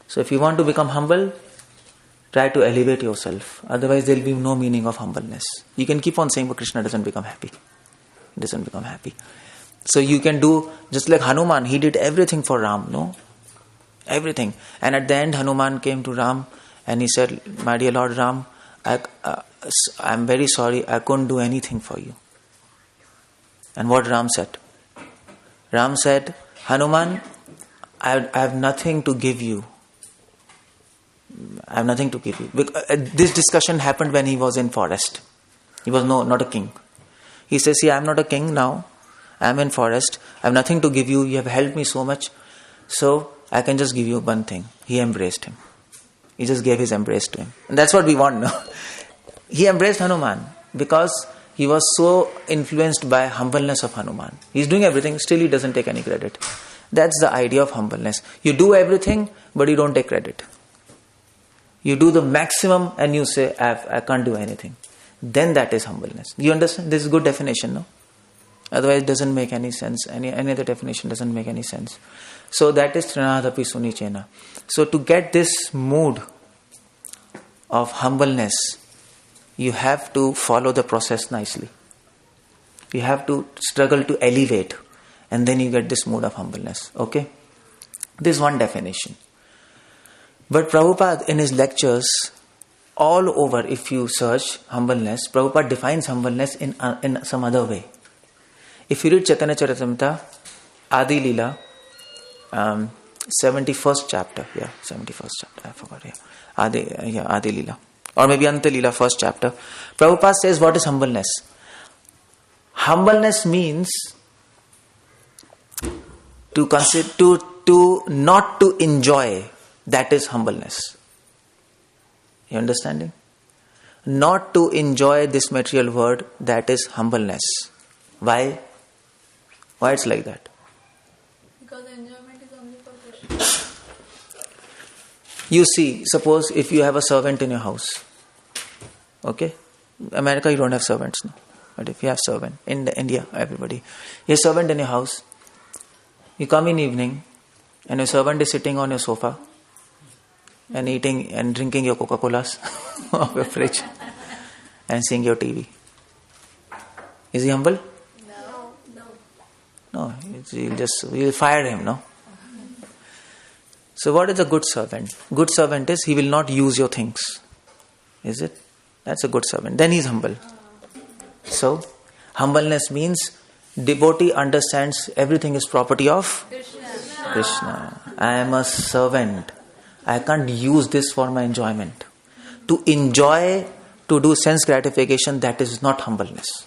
So if you want to become humble, try to elevate yourself. Otherwise there will be no meaning of humbleness. You can keep on saying, but Krishna doesn't become happy. He doesn't become happy. So you can do, just like Hanuman, he did everything for Ram, no? Everything. And at the end, Hanuman came to Ram and he said, my dear Lord Ram, I'm very sorry, I couldn't do anything for you. And what Ram said? Ram said, Hanuman, I have nothing to give you. I have nothing to give you. This discussion happened when he was in forest. He was not a king. He says, see, I am not a king now. I am in forest. I have nothing to give you. You have helped me so much. So, I can just give you one thing. He embraced him. He just gave his embrace to him. And that's what we want now. He embraced Hanuman because he was so influenced by humbleness of Hanuman. He's doing everything, still he doesn't take any credit. That's the idea of humbleness. You do everything, but you don't take credit. You do the maximum and you say, I can't do anything. Then that is humbleness. You understand? This is a good definition, no? Otherwise it doesn't make any sense. Any other definition doesn't make any sense. So that is Trinadapi Sunichena. So to get this mood of humbleness, you have to follow the process nicely. You have to struggle to elevate, and then you get this mood of humbleness. Okay? This is one definition. But Prabhupada in his lectures, all over, if you search humbleness, Prabhupada defines humbleness in some other way. If you read Chaitanya Charitamrita, Adi Leela, 71st chapter, 71st chapter, I forgot, Adi Leela. Or maybe Anta Leela, first chapter. Prabhupada says, what is humbleness? Humbleness means to not to enjoy. That is humbleness. You understanding? Not to enjoy this material world, that is humbleness. Why? Why it's like that? Because enjoyment is only for Krishna. You see, suppose if you have a servant in your house. Okay? America, you don't have servants, no. But if you have servant, in India, everybody. You have a servant in your house. You come in evening and your servant is sitting on your sofa and eating and drinking your Coca-Colas of your fridge and seeing your TV. Is he humble? No. You'll fire him, no? So what is a good servant? Good servant is he will not use your things. Is it? That's a good servant. Then he's humble. So, humbleness means devotee understands everything is property of Krishna. I am a servant. I can't use this for my enjoyment. To enjoy, to do sense gratification, that is not humbleness.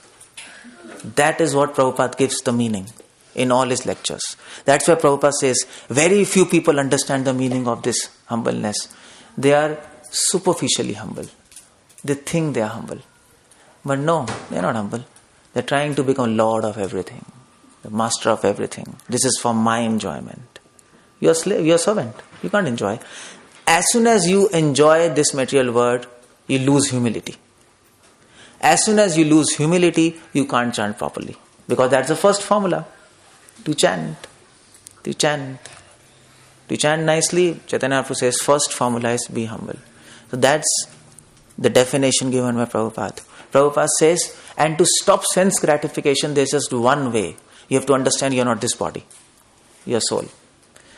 That is what Prabhupada gives the meaning in all his lectures. That's why Prabhupada says, very few people understand the meaning of this humbleness. They are superficially humble. They think they are humble. But no, they are not humble. They are trying to become Lord of everything, the master of everything. This is for my enjoyment. You are a slave, you are a servant. You can't enjoy. As soon as you enjoy this material world, you lose humility. As soon as you lose humility, you can't chant properly. Because that's the first formula. To chant. To chant. To chant nicely, Chaitanya Mahaprabhu says, first formula is be humble. So that's the definition given by Prabhupada. Prabhupada says, and to stop sense gratification, there's just one way. You have to understand you're not this body. You're soul.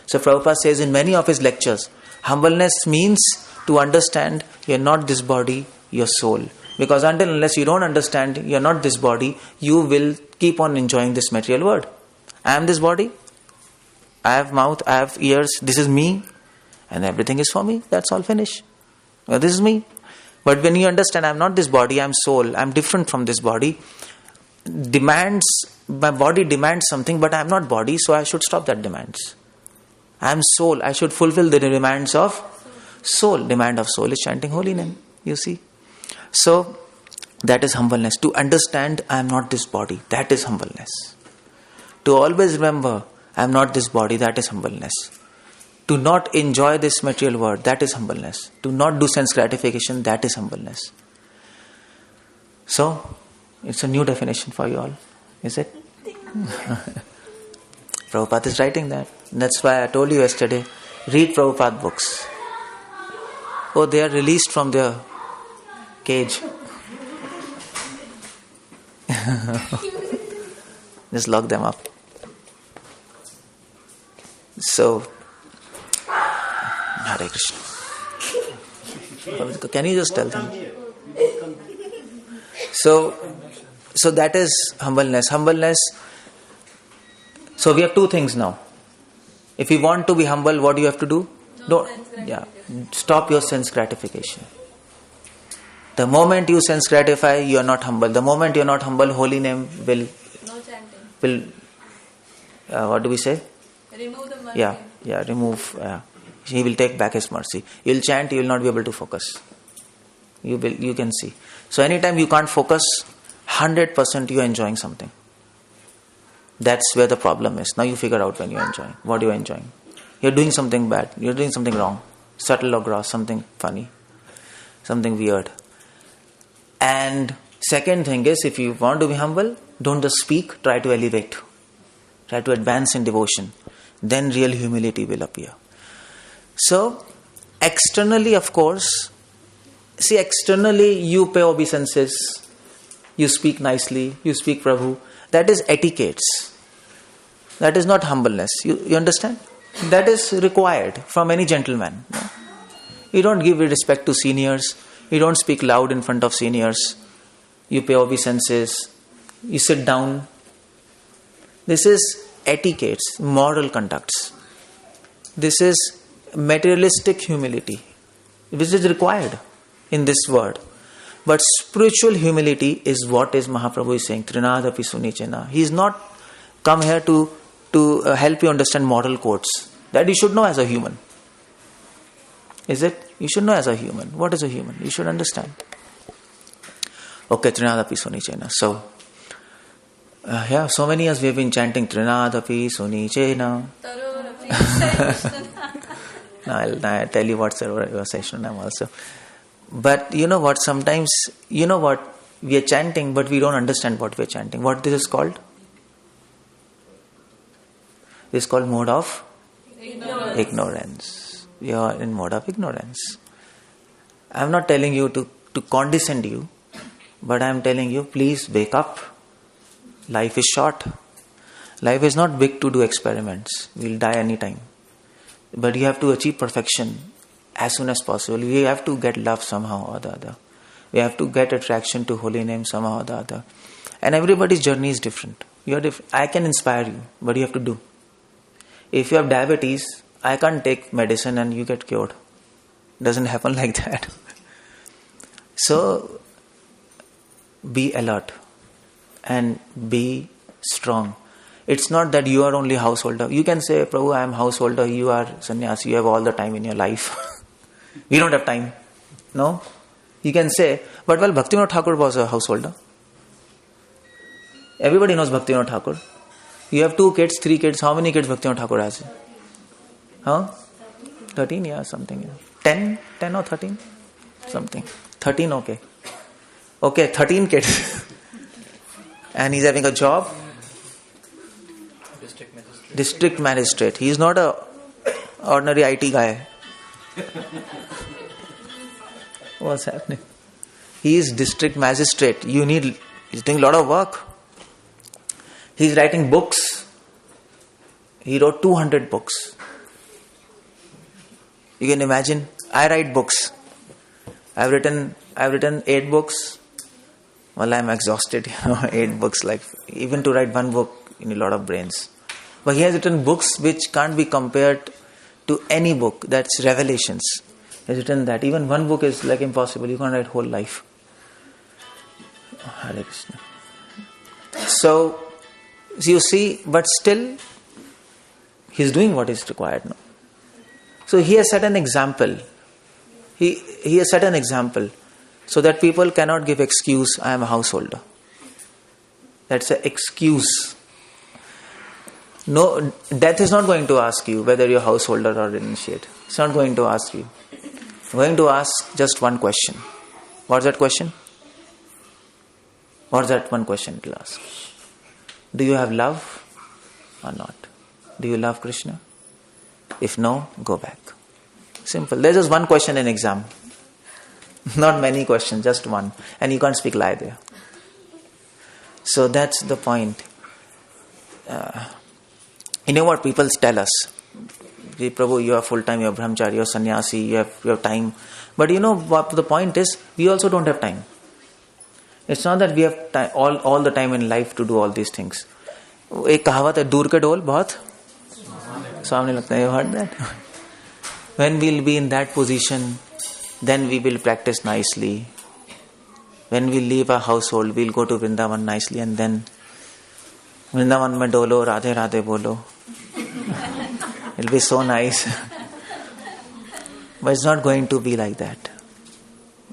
So Prabhupada says in many of his lectures, humbleness means to understand you're not this body, you're soul. Because unless you don't understand you're not this body, you will keep on enjoying this material world. I am this body. I have mouth, I have ears, this is me, and everything is for me. That's all, finish. Well, this is me. But when you understand I'm not this body, I'm soul, I'm different from this body, my body demands something, but I'm not body, so I should stop that demands. I'm soul, I should fulfill the demands of soul. Demand of soul is chanting holy name, you see. So, that is humbleness. To understand I'm not this body, that is humbleness. To always remember I'm not this body, that is humbleness. To not enjoy this material world, that is humbleness. To not do sense gratification, that is humbleness. So, it's a new definition for you all, is it? Prabhupada is writing that. That's why I told you yesterday, read Prabhupada books. Oh, they are released from their cage. Just lock them up. So, Hare Krishna. Can you just tell them? So that is humbleness. Humbleness. So we have two things now. If you want to be humble, what do you have to do? Stop your sense gratification. The moment you sense gratify, you are not humble. The moment you are not humble, holy name will. No chanting. What do we say? Remove the mercy. Remove. He will take back his mercy. You will chant, you will not be able to focus. You can see. So anytime you can't focus, 100% you are enjoying something. That's where the problem is. Now you figure out when you are enjoying. What you are enjoying. You're doing something bad. You're doing something wrong. Subtle or gross. Something funny. Something weird. And second thing is, if you want to be humble, don't just speak, try to elevate. Try to advance in devotion. Then real humility will appear. So, externally, of course, externally you pay obeisances, you speak nicely, you speak Prabhu. That is etiquettes. That is not humbleness. You understand? That is required from any gentleman. No? You don't give respect to seniors. You don't speak loud in front of seniors. You pay obeisances. You sit down. This is etiquettes, moral conducts. This is materialistic humility, which is required in this world. But spiritual humility is what is Mahaprabhu is saying, Trinadapi Sunichena. He is not come here to help you understand moral codes. That you should know as a human. Is it? You should know as a human. What is a human? You should understand. Okay, Trinadapi Sunichena. So, so many years we have been chanting Trinadapi Sunichena. Now I'll tell you what's Sarvara also. But you know what, sometimes, we are chanting, but we don't understand what we are chanting. What this is called? This is called mode of ignorance. We are in mode of ignorance. I am not telling you to condescend you, but I am telling you, please wake up. Life is short. Life is not big to do experiments. We will die anytime. But you have to achieve perfection as soon as possible. We have to get love somehow or the other. We have to get attraction to holy name somehow or the other. And everybody's journey is different. You are different. I can inspire you, but you have to do. If you have diabetes, I can't take medicine and you get cured. It doesn't happen like that. So, be alert and be strong. It's not that you are only householder. You can say, Prabhu, I am householder, you are sannyasi, you have all the time in your life. We don't have time. No? You can say, but well, Bhaktivinoda Thakur was a householder. Everybody knows Bhaktivinoda Thakur. You have 2 kids, 3 kids. How many kids Bhaktivinoda Thakur has? 13, something. 10 or 13? Something. 13, okay. Okay, 13 kids. And he's having a job. District magistrate. He is not a ordinary IT guy. What's happening? He is district magistrate. He's doing a lot of work. He's writing books. He wrote 200 books. You can imagine. I write books. I've written 8 books. Well, I'm exhausted, 8 books. Like, even to write one book, you need a lot of brains. But he has written books which can't be compared to any book. That's Revelations. He has written that. Even one book is like impossible. You can't write whole life. Hare Krishna. So, you see, but still, he's doing what is required now. So he has set an example. He has set an example so that people cannot give excuse, I am a householder. That's an excuse. No, death is not going to ask you whether you're a householder or initiate. It's not going to ask you. It's going to ask just one question. What's that question? What's that one question it will ask? Do you have love or not? Do you love Krishna? If no, go back. Simple. There's just one question in exam. Not many questions, just one. And you can't speak lie there. So that's the point. You know what people tell us? Prabhu, you are full-time, you are brahmachari, you are sannyasi, you have time. But you know what the point is? We also don't have time. It's not that we have time, all the time in life to do all these things. एक कहावत है, दूर के ढोल बहुत सामने लगता है. You heard that? When we'll be in that position, then we will practice nicely. When we leave our household, we'll go to Vrindavan nicely, and then Vrindavan mein dolo, Radhe Radhe bolo. It'll be so nice. But it's not going to be like that.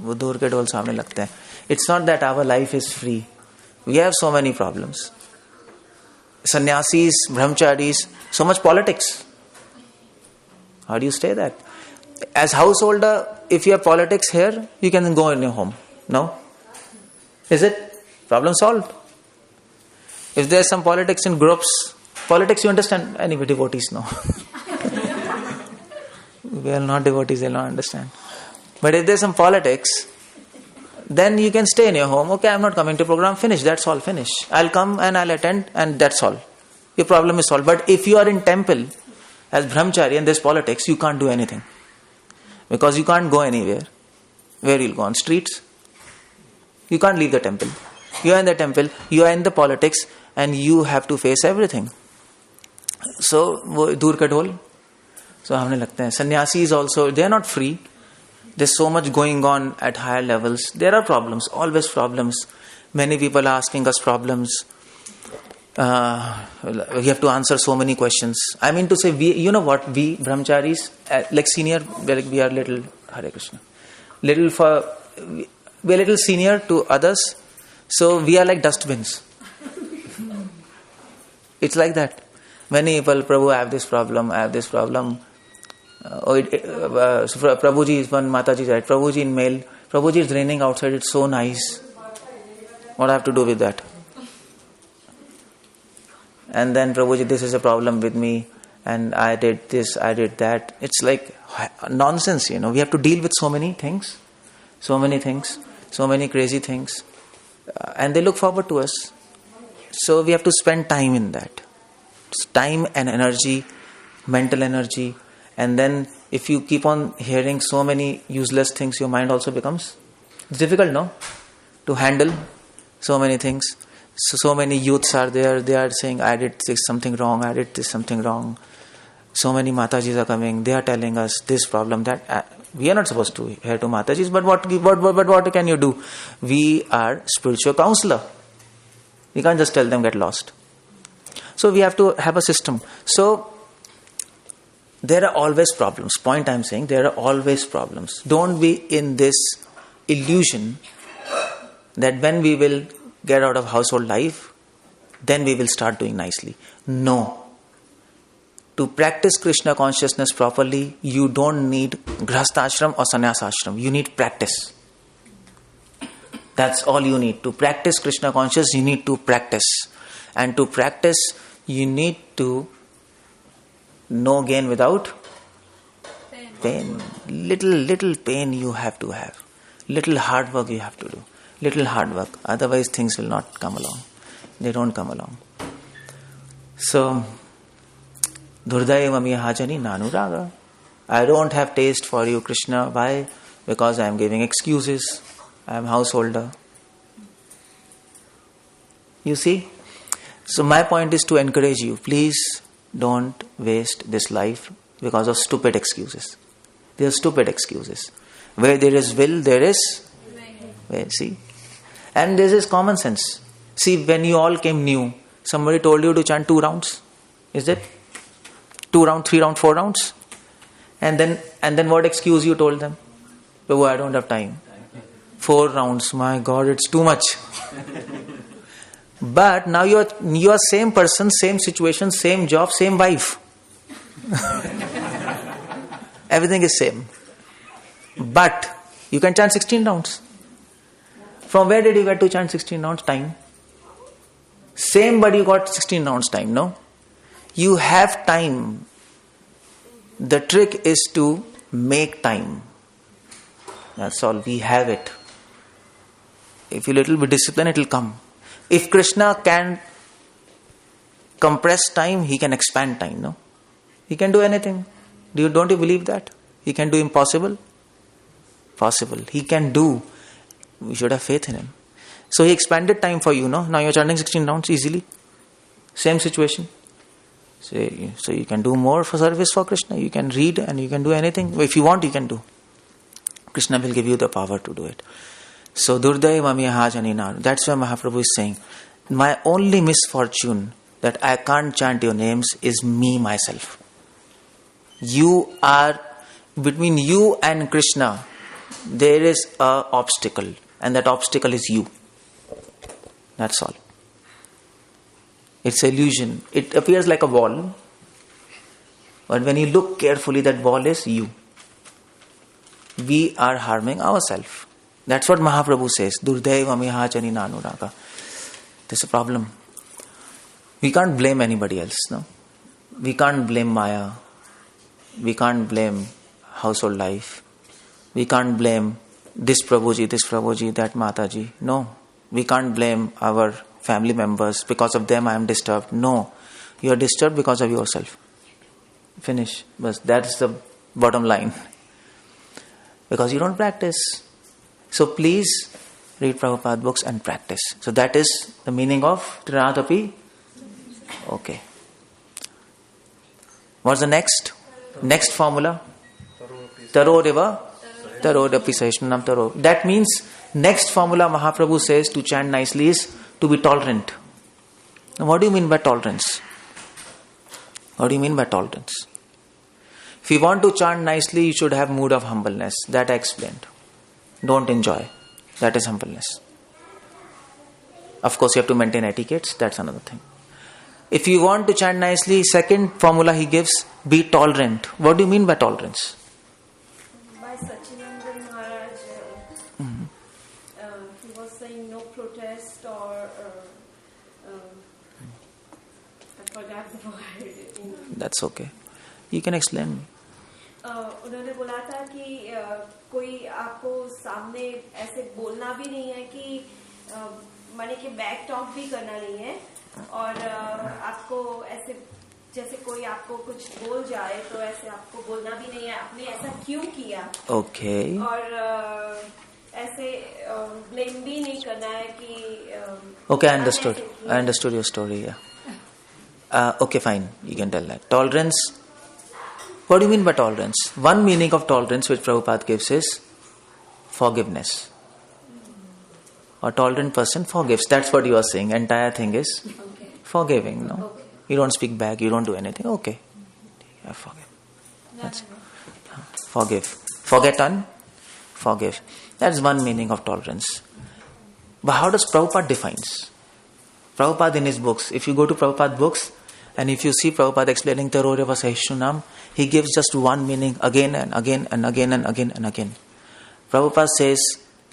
वो दूर के ढोल सामने लगते हैं. It's not that our life is free. We have so many problems. Sannyasis, brahmacharis, so much politics. How do you stay that? As householder, if you have politics here, you can go in your home. No? Is it? Problem solved. If there's some politics in groups, politics you understand, anyway, devotees know. We are not devotees, they'll not understand. But if there's some politics, then you can stay in your home. Okay, I'm not coming to program, finish, that's all, finish. I'll come and I'll attend and that's all. Your problem is solved. But if you are in temple as brahmachari and there's politics, you can't do anything. Because you can't go anywhere. Where you'll go? On streets? You can't leave the temple. You are in the temple, you are in the politics, and you have to face everything. So, वो दूर का ढोल. So, हमने लगता है. Sannyasis also, they are not free. There's so much going on at higher levels. There are problems, always problems. Many people are asking us problems. We have to answer so many questions. I mean to say, we brahmacharis, like senior, we are little, Hare Krishna, we are little senior to others, so we are like dustbins. It's like that. Many people, Prabhu, I have this problem. Prabhuji is one, Mataji right. Prabhuji in mail. Prabhuji is raining outside, it's so nice. What do I have to do with that? And then Prabhuji, this is a problem with me, and I did this, I did that. It's like nonsense, We have to deal with so many things, so many crazy things. And they look forward to us. So we have to spend time in that. It's time and energy, mental energy. And then if you keep on hearing so many useless things, your mind also becomes difficult, no? To handle so many things. So many youths are there, they are saying, I did something wrong. So many Matajis are coming, they are telling us this problem, that. We are not supposed to hear to Matajis, but what can you do? We are spiritual counselor. We can't just tell them get lost. So we have to have a system. So there are always problems. Point I'm saying, there are always problems. Don't be in this illusion that when we will get out of household life, then we will start doing nicely. No. To practice Krishna consciousness properly, you don't need grihastha ashram or sannyasa ashram. You need practice. That's all you need. To practice Krishna consciousness, you need to practice. And to practice, you need to know gain without pain. Little pain you have to have. Little hard work you have to do. Little hard work. Otherwise things will not come along. They don't come along. So, Durdayavami hajani nanuraga. I don't have taste for you, Krishna. Why? Because I am giving excuses. I am householder. You see? So my point is to encourage you. Please don't waste this life because of stupid excuses. They are stupid excuses. Where there is will, there is way. See? And this is common sense. See, when you all came new, somebody told you to chant 2 rounds. Is it? 2 rounds, 3 rounds, 4 rounds? And then what excuse you told them? Oh, I don't have time. 4 rounds, my God, it's too much. But now you are same person, same situation, same job, same wife. Everything is same. But you can chant 16 rounds. From where did you get to chant 16 rounds? Time. Same, but you got 16 rounds time, no? You have time. The trick is to make time. That's all. We have it. If you little bit discipline, it will come. If Krishna can compress time, he can expand time, no? He can do anything. Don't you believe that? He can do impossible? Possible. He can do. We should have faith in him. So he expanded time for you, no? Now you're chanting 16 rounds easily. Same situation. So you can do more for service for Krishna. You can read and you can do anything. If you want, you can do. Krishna will give you the power to do it. So Durday Mami Hajanina. That's why Mahaprabhu is saying, my only misfortune that I can't chant your names is me, myself. You are, between you and Krishna, there is an obstacle. And that obstacle is you. That's all. It's illusion. It appears like a wall. But when you look carefully, that wall is you. We are harming ourselves. That's what Mahaprabhu says. Durdeva mihachani nanuraga. There's a problem. We can't blame anybody else, no? We can't blame Maya. We can't blame household life. We can't blame this Prabhuji, that Mataji. No. We can't blame our family members. Because of them I am disturbed. No. You are disturbed because of yourself. Finish. But that's the bottom line. Because you don't practice. So please read Prabhupada books and practice. So that is the meaning of Trinatapi. Okay. What's the next? Next formula? Taroreva. Tarodapi Sahishnanam Taro. That means next formula Mahaprabhu says to chant nicely is to be tolerant. Now what do you mean by tolerance? What do you mean by tolerance? If you want to chant nicely, you should have mood of humbleness. That I explained. Don't enjoy. That is humbleness. Of course, you have to maintain etiquettes. That's another thing. If you want to chant nicely, second formula he gives, be tolerant. What do you mean by tolerance? By Sachinandan Maharaj, he was saying no protest or I forgot the word. That's okay. You can explain. उन्होंने बोला था कि कोई आपको सामने ऐसे बोलना भी नहीं है कि माने कि बैक टॉक भी करना नहीं है और आपको ऐसे जैसे कोई आपको कुछ बोल जाए तो ऐसे आपको बोलना भी नहीं है आपने ऐसा क्यों किया ओके और ऐसे ब्लेम भी नहीं करना है कि okay I understood your story okay fine you can tell that tolerance. What do you mean by tolerance? One meaning of tolerance which Prabhupada gives is forgiveness. A tolerant person forgives. That's what you are saying. Entire thing is forgiving. No, you don't speak back. You don't do anything. Okay, I forgive. That's forgive. Forget and forgive. That's one meaning of tolerance. But how does Prabhupada defines? Prabhupada in his books. If you go to Prabhupada books. And if you see Prabhupada explaining Taroreva Sahishnanam, he gives just one meaning again and again and again and again and again. Prabhupada says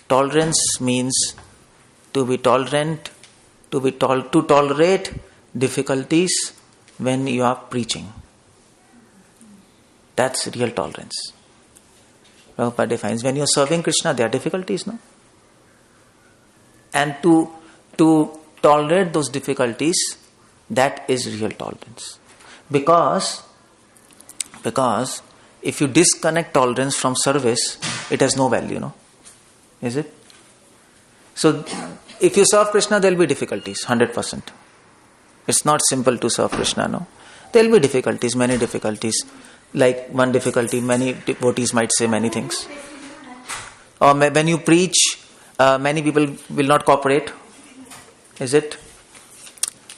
tolerance means to be tolerant, to tolerate difficulties when you are preaching. That's real tolerance. Prabhupada defines, when you are serving Krishna, there are difficulties, no? And to tolerate those difficulties, that is real tolerance. Because if you disconnect tolerance from service, it has no value, no? Is it? So, if you serve Krishna, there will be difficulties, 100%. It's not simple to serve Krishna, no? There will be difficulties, many difficulties. Like one difficulty, many devotees might say many things. Or when you preach, many people will not cooperate. Is it?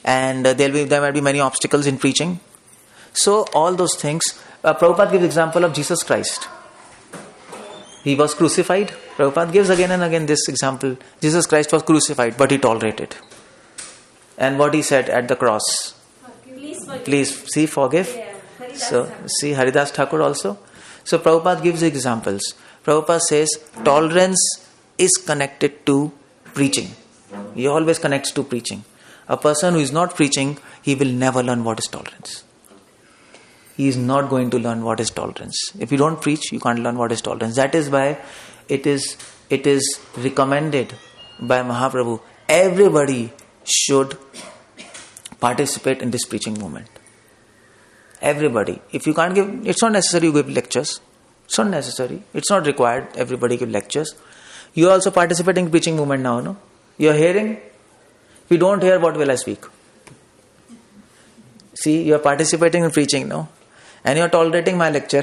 And there might be many obstacles in preaching. So all those things. Prabhupada gives example of Jesus Christ. He was crucified. Prabhupada gives again and again this example. Jesus Christ was crucified, but he tolerated. And what he said at the cross? Please, see, forgive. Yeah. So, see Haridas Thakur also. So, Prabhupada gives examples. Prabhupada says, tolerance is connected to preaching. He always connects to preaching. A person who is not preaching, he will never learn what is tolerance. He is not going to learn what is tolerance. If you don't preach, you can't learn what is tolerance. That is why it is recommended by Mahaprabhu. Everybody should participate in this preaching movement. Everybody. If you can't give, it's not necessary you give lectures. It's not necessary. It's not required everybody give lectures. You are also participating in preaching movement now, no? You are hearing. If you don't hear, what will I speak? See, you are participating in preaching, no? And you are tolerating my lecture.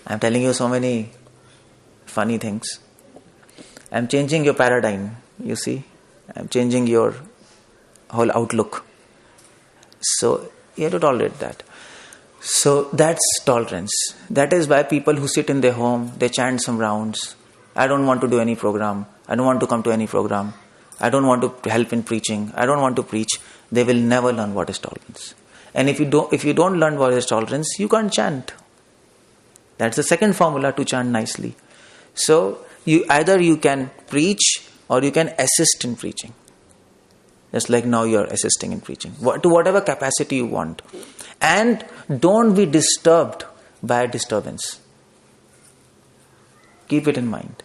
I am telling you so many funny things. I am changing your paradigm, you see. I am changing your whole outlook. So, you have to tolerate that. So, that's tolerance. That is why people who sit in their home, they chant some rounds. I don't want to do any program. I don't want to come to any program. I don't want to help in preaching. I don't want to preach. They will never learn what is tolerance. And if you don't learn what is tolerance, you can't chant. That's the second formula to chant nicely. So, either you can preach or you can assist in preaching. Just like now you are assisting in preaching. To whatever capacity you want. And don't be disturbed by disturbance. Keep it in mind.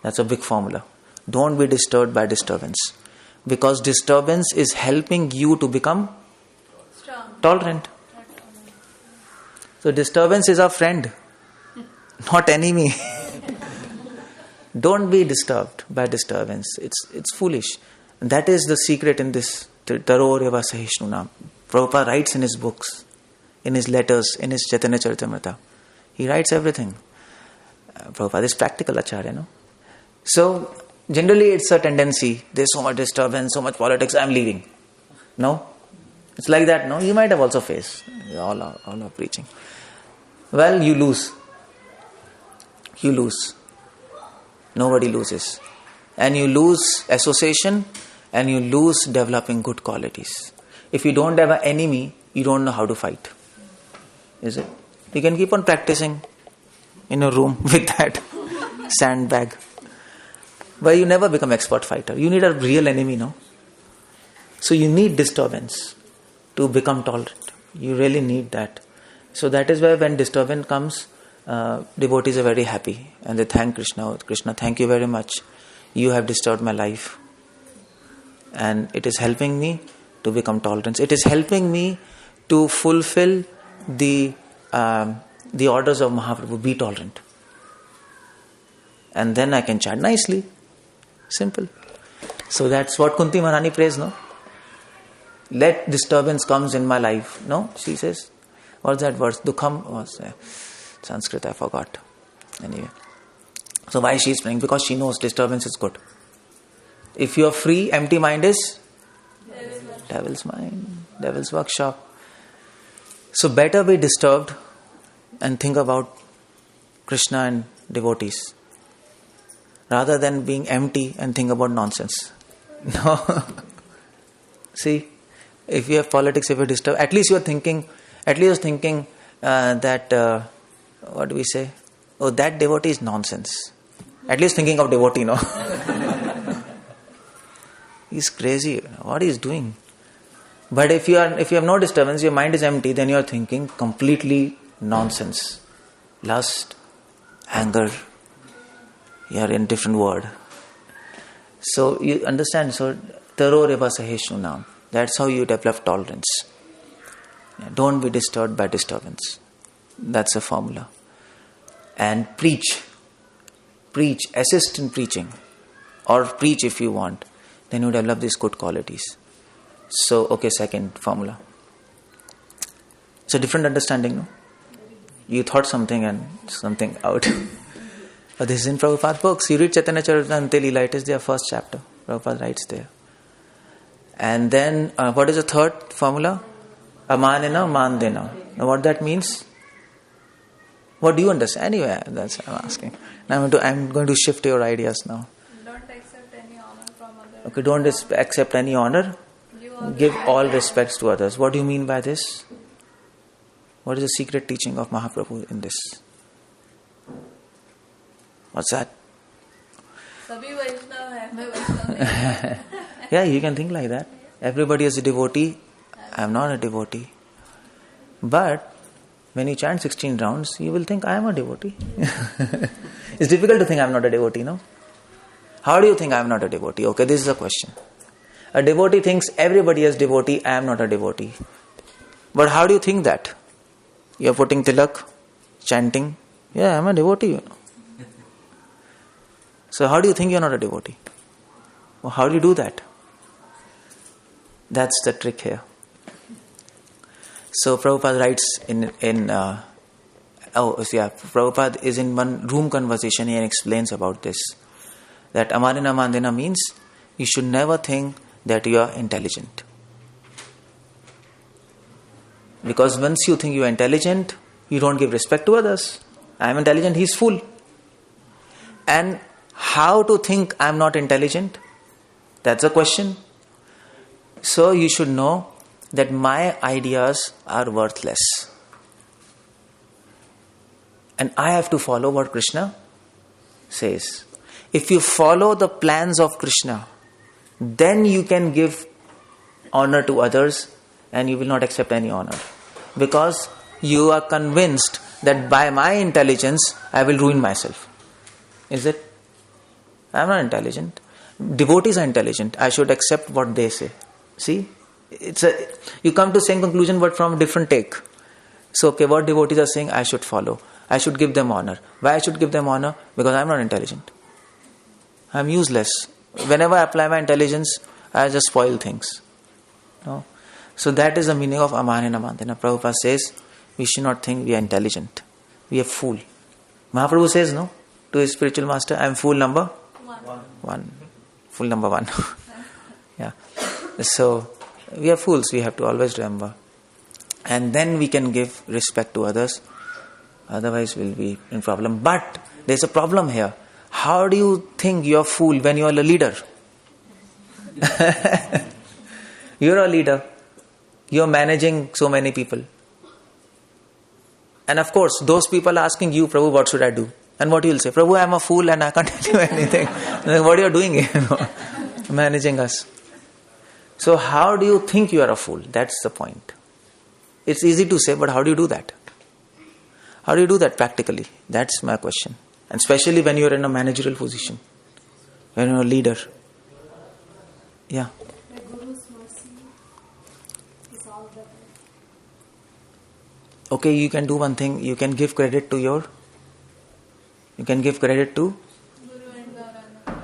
That's a big formula. Don't be disturbed by disturbance. Because disturbance is helping you to become tolerant. So disturbance is our friend, not enemy. Don't be disturbed by disturbance. It's foolish. That is the secret in this Taro Reva Sahishnunam. Prabhupada writes in his books, in his letters, in his Chaitanya Charitamrita. He writes everything. Prabhupada is practical acharya, no? So, generally it's a tendency. There's so much disturbance, so much politics, I'm leaving. No? It's like that, no? You might have also faced. All are preaching. Well, you lose. You lose. Nobody loses. And you lose association and you lose developing good qualities. If you don't have an enemy, you don't know how to fight. Is it? You can keep on practicing in a room with that sandbag. But you never become expert fighter. You need a real enemy, no? So you need disturbance to become tolerant. You really need that. So that is why when disturbance comes, devotees are very happy. And they thank Krishna. Krishna, thank you very much. You have disturbed my life. And it is helping me to become tolerant. It is helping me to fulfill the orders of Mahaprabhu. Be tolerant. And then I can chant nicely. Simple. So that's what Kunti Maharani prays, no? Let disturbance comes in my life. No? She says, what's that verse? Dukham was Sanskrit, I forgot. Anyway. So why she is praying? Because she knows disturbance is good. If you are free, empty mind is devil's mind, devil's workshop. So better be disturbed and think about Krishna and devotees rather than being empty and think about nonsense. No. See, if you have politics, if you are disturbed, at least you are thinking that, what do we say? Oh, that devotee is nonsense. At least thinking of devotee, no? He's crazy. What he is doing? But if you have no disturbance, your mind is empty, then you are thinking completely nonsense. Lust, anger, you are in different world. So you understand, so taro reva saheshunam. That's how you develop tolerance. Don't be disturbed by disturbance. That's a formula. And preach, assist in preaching, or preach if you want. Then you develop these good qualities. So, okay, second formula. It's a different understanding, no? You thought something and something out. But this is in Prabhupada's books. You read Chaitanya Charitamrita Leela, it is their first chapter. Prabhupada writes there. And then, what is the third formula? Amanena mandena. Now what that means? What do you understand? Anyway, that's what I'm asking. Now I'm going to shift your ideas now. Don't accept any honor from others. Okay, don't accept any honor. Give all respects to others. What do you mean by this? What is the secret teaching of Mahaprabhu in this? What's that? Sabhi Vaishnav hai, main Vaishnav nahi. Yeah, you can think like that. Everybody is a devotee. I am not a devotee. But when you chant 16 rounds, you will think I am a devotee. It's difficult to think I am not a devotee, no? How do you think I am not a devotee? Okay, this is a question. A devotee thinks everybody is devotee, I am not a devotee. But how do you think that? You are putting tilak, chanting. Yeah, I am a devotee. So how do you think you are not a devotee? Well, how do you do that? That's the trick here. So Prabhupada writes Prabhupada is in one room conversation and explains about this. That amanena mandena means you should never think that you are intelligent. Because once you think you are intelligent, you don't give respect to others. I am intelligent, he is fool. And how to think I am not intelligent? That's a question. So you should know that my ideas are worthless. And I have to follow what Krishna says. If you follow the plans of Krishna, then you can give honor to others and you will not accept any honor. Because you are convinced that by my intelligence, I will ruin myself. Is it? I am not intelligent. Devotees are intelligent. I should accept what they say. See? You come to same conclusion but from a different take. So, okay, what devotees are saying, I should follow. I should give them honor. Why I should give them honor? Because I am not intelligent. I am useless. Whenever I apply my intelligence, I just spoil things. No? So that is the meaning of amanena mandena. Prabhupada says, we should not think we are intelligent. We are fool. Mahaprabhu says, no, to his spiritual master, I am fool number one. Fool number one. Yeah. So, we are fools, we have to always remember. And then we can give respect to others. Otherwise, we'll be in problem. But there's a problem here. How do you think you're a fool when you're a leader? You're a leader. You're managing so many people. And of course, those people asking you, Prabhu, what should I do? And what you'll say? Prabhu, I'm a fool and I can't tell you anything. What are you doing here? Managing us. So how do you think you are a fool? That's the point. It's easy to say, but how do you do that? How do you do that practically? That's my question. And especially when you're in a managerial position. When you're a leader. Yeah. The Guru's mercy is all the way. Okay, you can do one thing. You can give credit to Guru and Gauranga.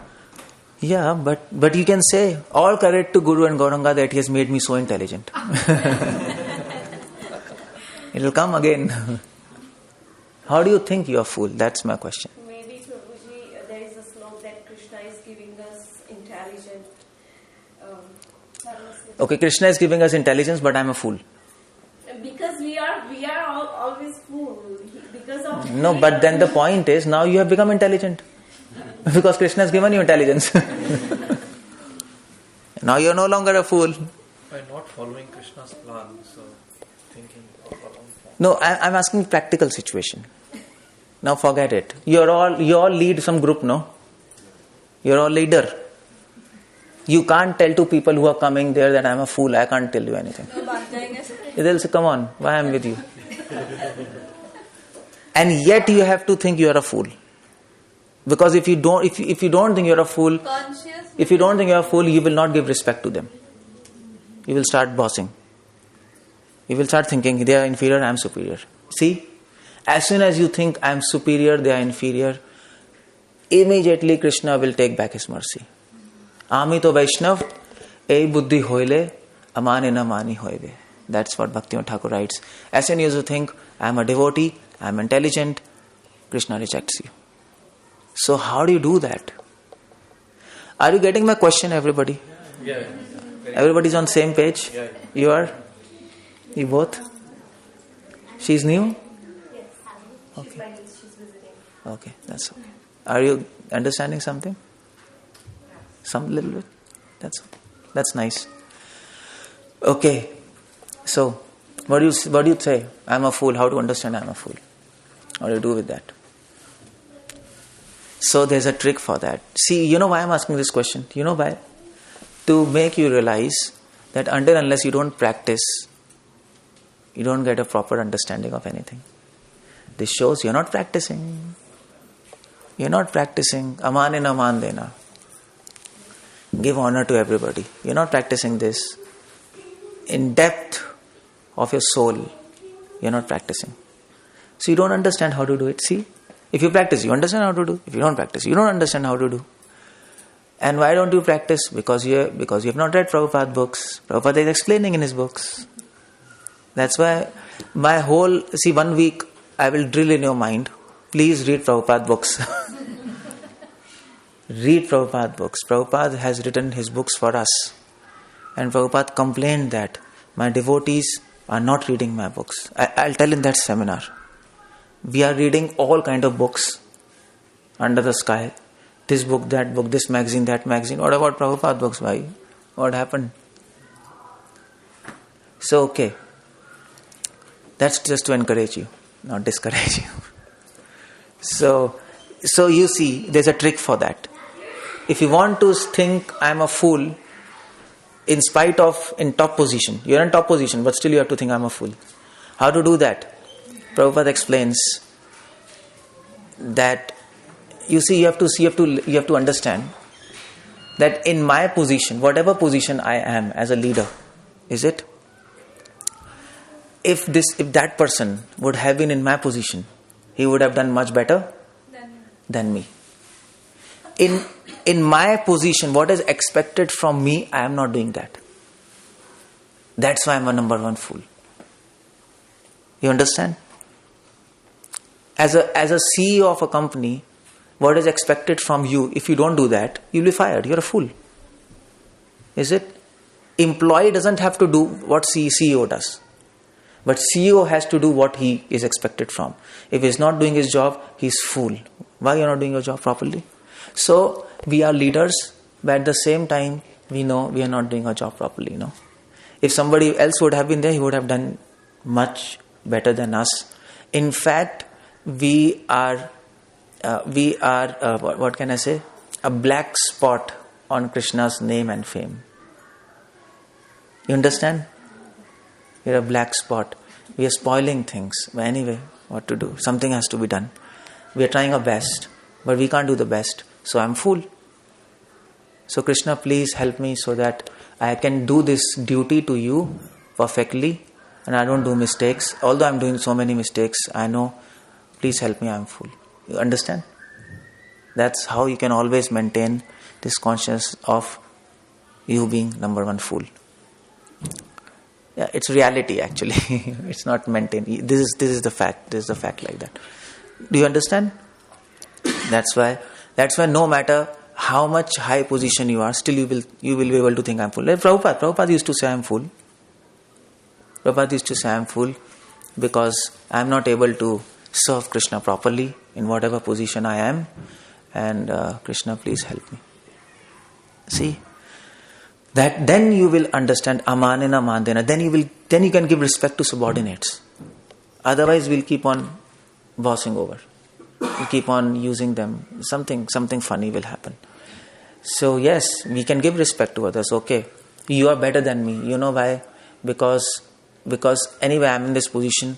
Yeah, but you can say all credit to Guru and Gauranga that he has made me so intelligent. It will come again. How do you think you are fool? That's my question. Maybe, Prabhuji, there is a slok that Krishna is giving us intelligence. Okay, Krishna is giving us intelligence, but I am a fool. Because we are always fool. Because of No, but then the point is, now you have become intelligent. Because Krishna has given you intelligence. Now you are no longer a fool. By not following Krishna's plan, so thinking of our own plan. No, I'm asking practical situation. Now forget it. You all lead some group, no? You're all leader. You can't tell to people who are coming there that I'm a fool. I can't tell you anything. They'll say, come on, why I'm with you? And yet you have to think you are a fool. Because if you don't think you're a fool, if you don't think you're a fool, you will not give respect to them. You will start bossing. You will start thinking they are inferior, I am superior. See, as soon as you think I am superior, they are inferior, immediately Krishna will take back his mercy. Amito Vaishnav, ei buddhi hoile, amane na mani hoive. That's what Bhaktivinoda Thakur writes. As soon as you think I am a devotee, I am intelligent, Krishna rejects you. So how do you do that? Are you getting my question, everybody? Yeah. Everybody's on same page? Yeah. You are? You both? She's new? Yes, she's my niece, she's visiting. Okay, that's okay. Are you understanding something? Some little bit? That's nice. Okay. So, what do you say? I'm a fool. How to understand I'm a fool? What do you do with that? So there's a trick for that. See, you know why I'm asking this question? You know why? To make you realize that unless you don't practice, you don't get a proper understanding of anything. This shows you're not practicing. You're not practicing. Aman in aman dena. Give honor to everybody. You're not practicing this. In depth of your soul, you're not practicing. So you don't understand how to do it. See? If you practice, you understand how to do. If you don't practice, you don't understand how to do. And why don't you practice? Because you have not read Prabhupada books. Prabhupada is explaining in his books. That's why 1 week I will drill in your mind. Please read Prabhupada books. Read Prabhupada books. Prabhupada has written his books for us. And Prabhupada complained that my devotees are not reading my books. I'll tell in that seminar. We are reading all kind of books under the sky. This book, that book, this magazine, that magazine. What about Prabhupada books? Why? What happened? So, okay. That's just to encourage you, not discourage you. So you see, there's a trick for that. If you want to think I'm a fool, in top position, you're in top position, but still you have to think I'm a fool. How to do that? Prabhupada explains that you have to understand that in my position, whatever position I am as a leader, is it? If that person would have been in my position, he would have done much better than me. In my position, what is expected from me, I am not doing that. That's why I'm a number one fool. You understand? As a CEO of a company, what is expected from you, if you don't do that, you'll be fired. You're a fool. Is it? Employee doesn't have to do what CEO does. But CEO has to do what he is expected from. If he's not doing his job, he's fool. Why you're not doing your job properly? So, we are leaders, but at the same time, we know we are not doing our job properly. If somebody else would have been there, he would have done much better than us. In fact, we are what can I say? A black spot on Krishna's name and fame. You understand? We're a black spot. We are spoiling things. But anyway, what to do? Something has to be done. We are trying our best, but we can't do the best. So I'm fool. So Krishna, please help me so that I can do this duty to you perfectly and I don't do mistakes. Although I'm doing so many mistakes, I know, please help me, I'm fool. You understand? That's how you can always maintain this consciousness of you being number one fool. Yeah, it's reality actually. It's not maintained. This is the fact. This is the fact like that. Do you understand? That's why no matter how much high position you are, still you will be able to think I'm fool. Like Prabhupada used to say I'm fool. Prabhupada used to say I'm fool because I'm not able to serve Krishna properly in whatever position I am, and Krishna, please help me. See, that then you will understand amanena mandena. Then you can give respect to subordinates. Otherwise, we'll keep on bossing over. You keep on using them. Something funny will happen. So yes, we can give respect to others. Okay, you are better than me. You know why? Because anyway I'm in this position.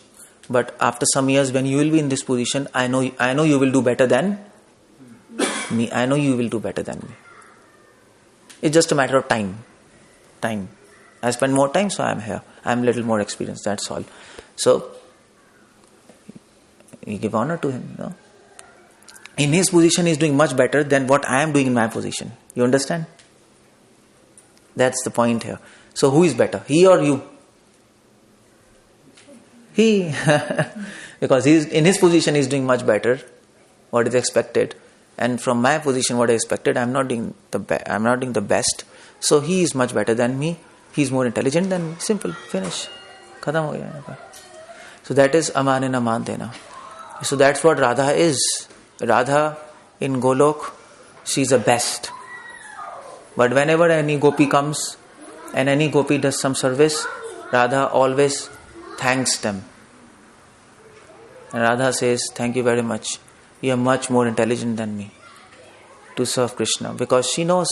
But after some years, when you will be in this position, I know you will do better than me. I know you will do better than me. It's just a matter of time. I spend more time, so I'm here. I'm a little more experienced. That's all. So you give honor to him. You know? In his position, he's doing much better than what I am doing in my position. You understand? That's the point here. So who is better, he or you? He. Because he's in his position, he's doing much better. What is expected, and from my position, what I expected, I'm not doing the best. So he is much better than me. He's more intelligent than me. Simple. Finish. Khatam ho gaya. So that is aman and aman dena. So that's what Radha is. Radha in Golok, she's the best. But whenever any gopi comes and any gopi does some service, Radha always thanks them. And Radha says, thank you very much. You are much more intelligent than me to serve Krishna. Because she knows,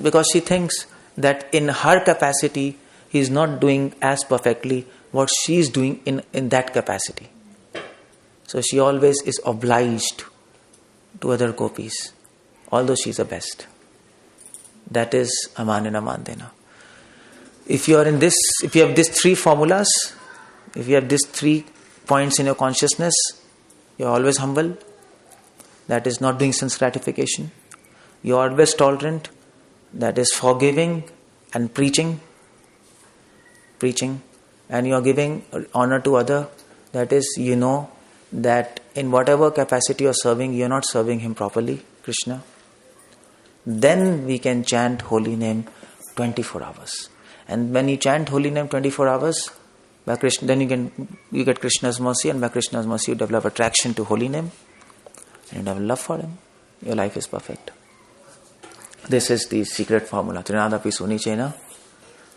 because she thinks that in her capacity, he is not doing as perfectly what she is doing in that capacity. So she always is obliged to other gopis, although she is the best. That is aman and aman dena. If you have these three formulas, if you have these 3 points in your consciousness, you are always humble. That is not doing sense gratification. You are always tolerant. That is forgiving and preaching. And you are giving honor to other. That is, you know that in whatever capacity you are serving, you are not serving him properly, Krishna. Then we can chant holy name 24 hours. And when you chant holy name 24 hours, by Krishna, then you get Krishna's mercy, and by Krishna's mercy you develop attraction to holy name, and you develop love for him. Your life is perfect. This is the secret formula. Trinadapi sunichena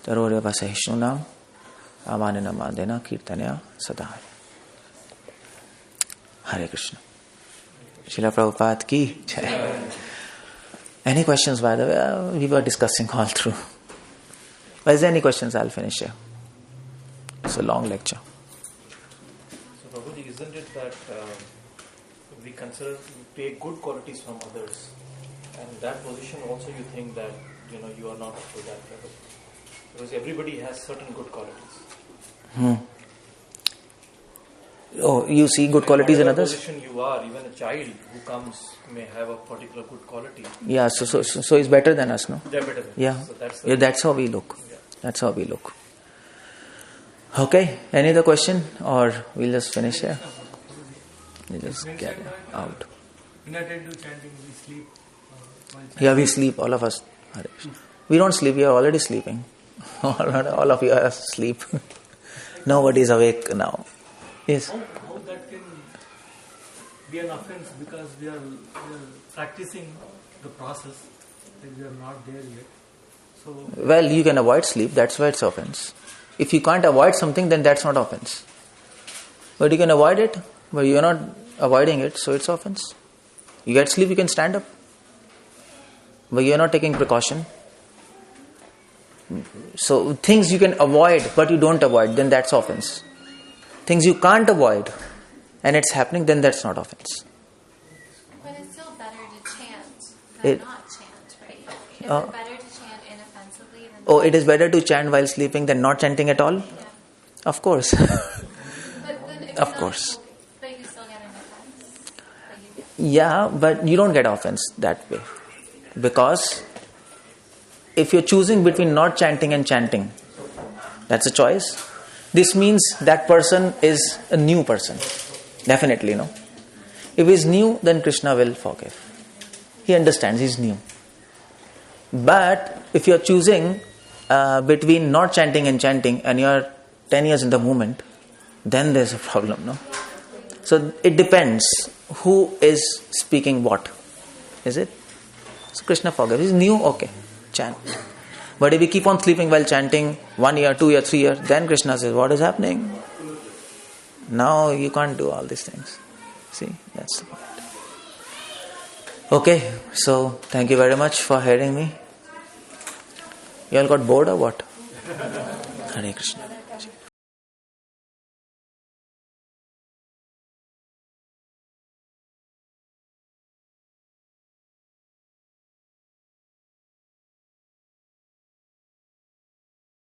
tarorya vasahishnunam amanena madena kirtanya sadaya. Hare Krishna. Srila Prabhupada ki jai. Any questions, by the way? We were discussing all through. But is there any questions? I'll finish here. It's a long lecture. So Prabhuji, isn't it that we take good qualities from others, and in that position also you think that you are not up to that level, because everybody has certain good qualities. Oh, you see good qualities in others? Position you are, even a child who comes may have a particular good quality. Yeah, so he's better than us, no? They're better than yeah. us. So that's how we look. Yeah. That's how we look. Okay, any other question? Or we'll just finish here? We'll just get out. In addition to chanting, we sleep. Yeah, we sleep, all of us. We don't sleep, we are already sleeping. All of you are asleep. Nobody is awake now. Yes. How that can be an offense, because we are practicing the process, and we are not there yet. So well, you can avoid sleep, that's why it's offense. If you can't avoid something, then that's not offense. But you can avoid it, but you're not avoiding it, so it's offense. You get sleep, you can stand up, but you're not taking precaution. So things you can avoid, but you don't avoid, then that's offense. Things you can't avoid, and it's happening, then that's not offense. But it's still better to chant than not chant, right? Is it better to chant inoffensively than... Oh, it is better to chant while sleeping than not chanting at all? Yeah. Of course. But then if Of you're course. But you still get an offense. Yeah, but you don't get offense that way. Because if you're choosing between not chanting and chanting, that's a choice. This means that person is a new person. Definitely, no? If he's new, then Krishna will forgive. He understands, he's new. But if you're choosing between not chanting and chanting, and you're 10 years in the movement, then there's a problem, no? So it depends who is speaking what. Is it? So Krishna forgives. He's new, okay, chant. But if we keep on sleeping while chanting 1 year, 2 years, 3 years, then Krishna says, what is happening? Now you can't do all these things. See, that's the point. Okay, so thank you very much for hearing me. You all got bored or what? Hare Krishna.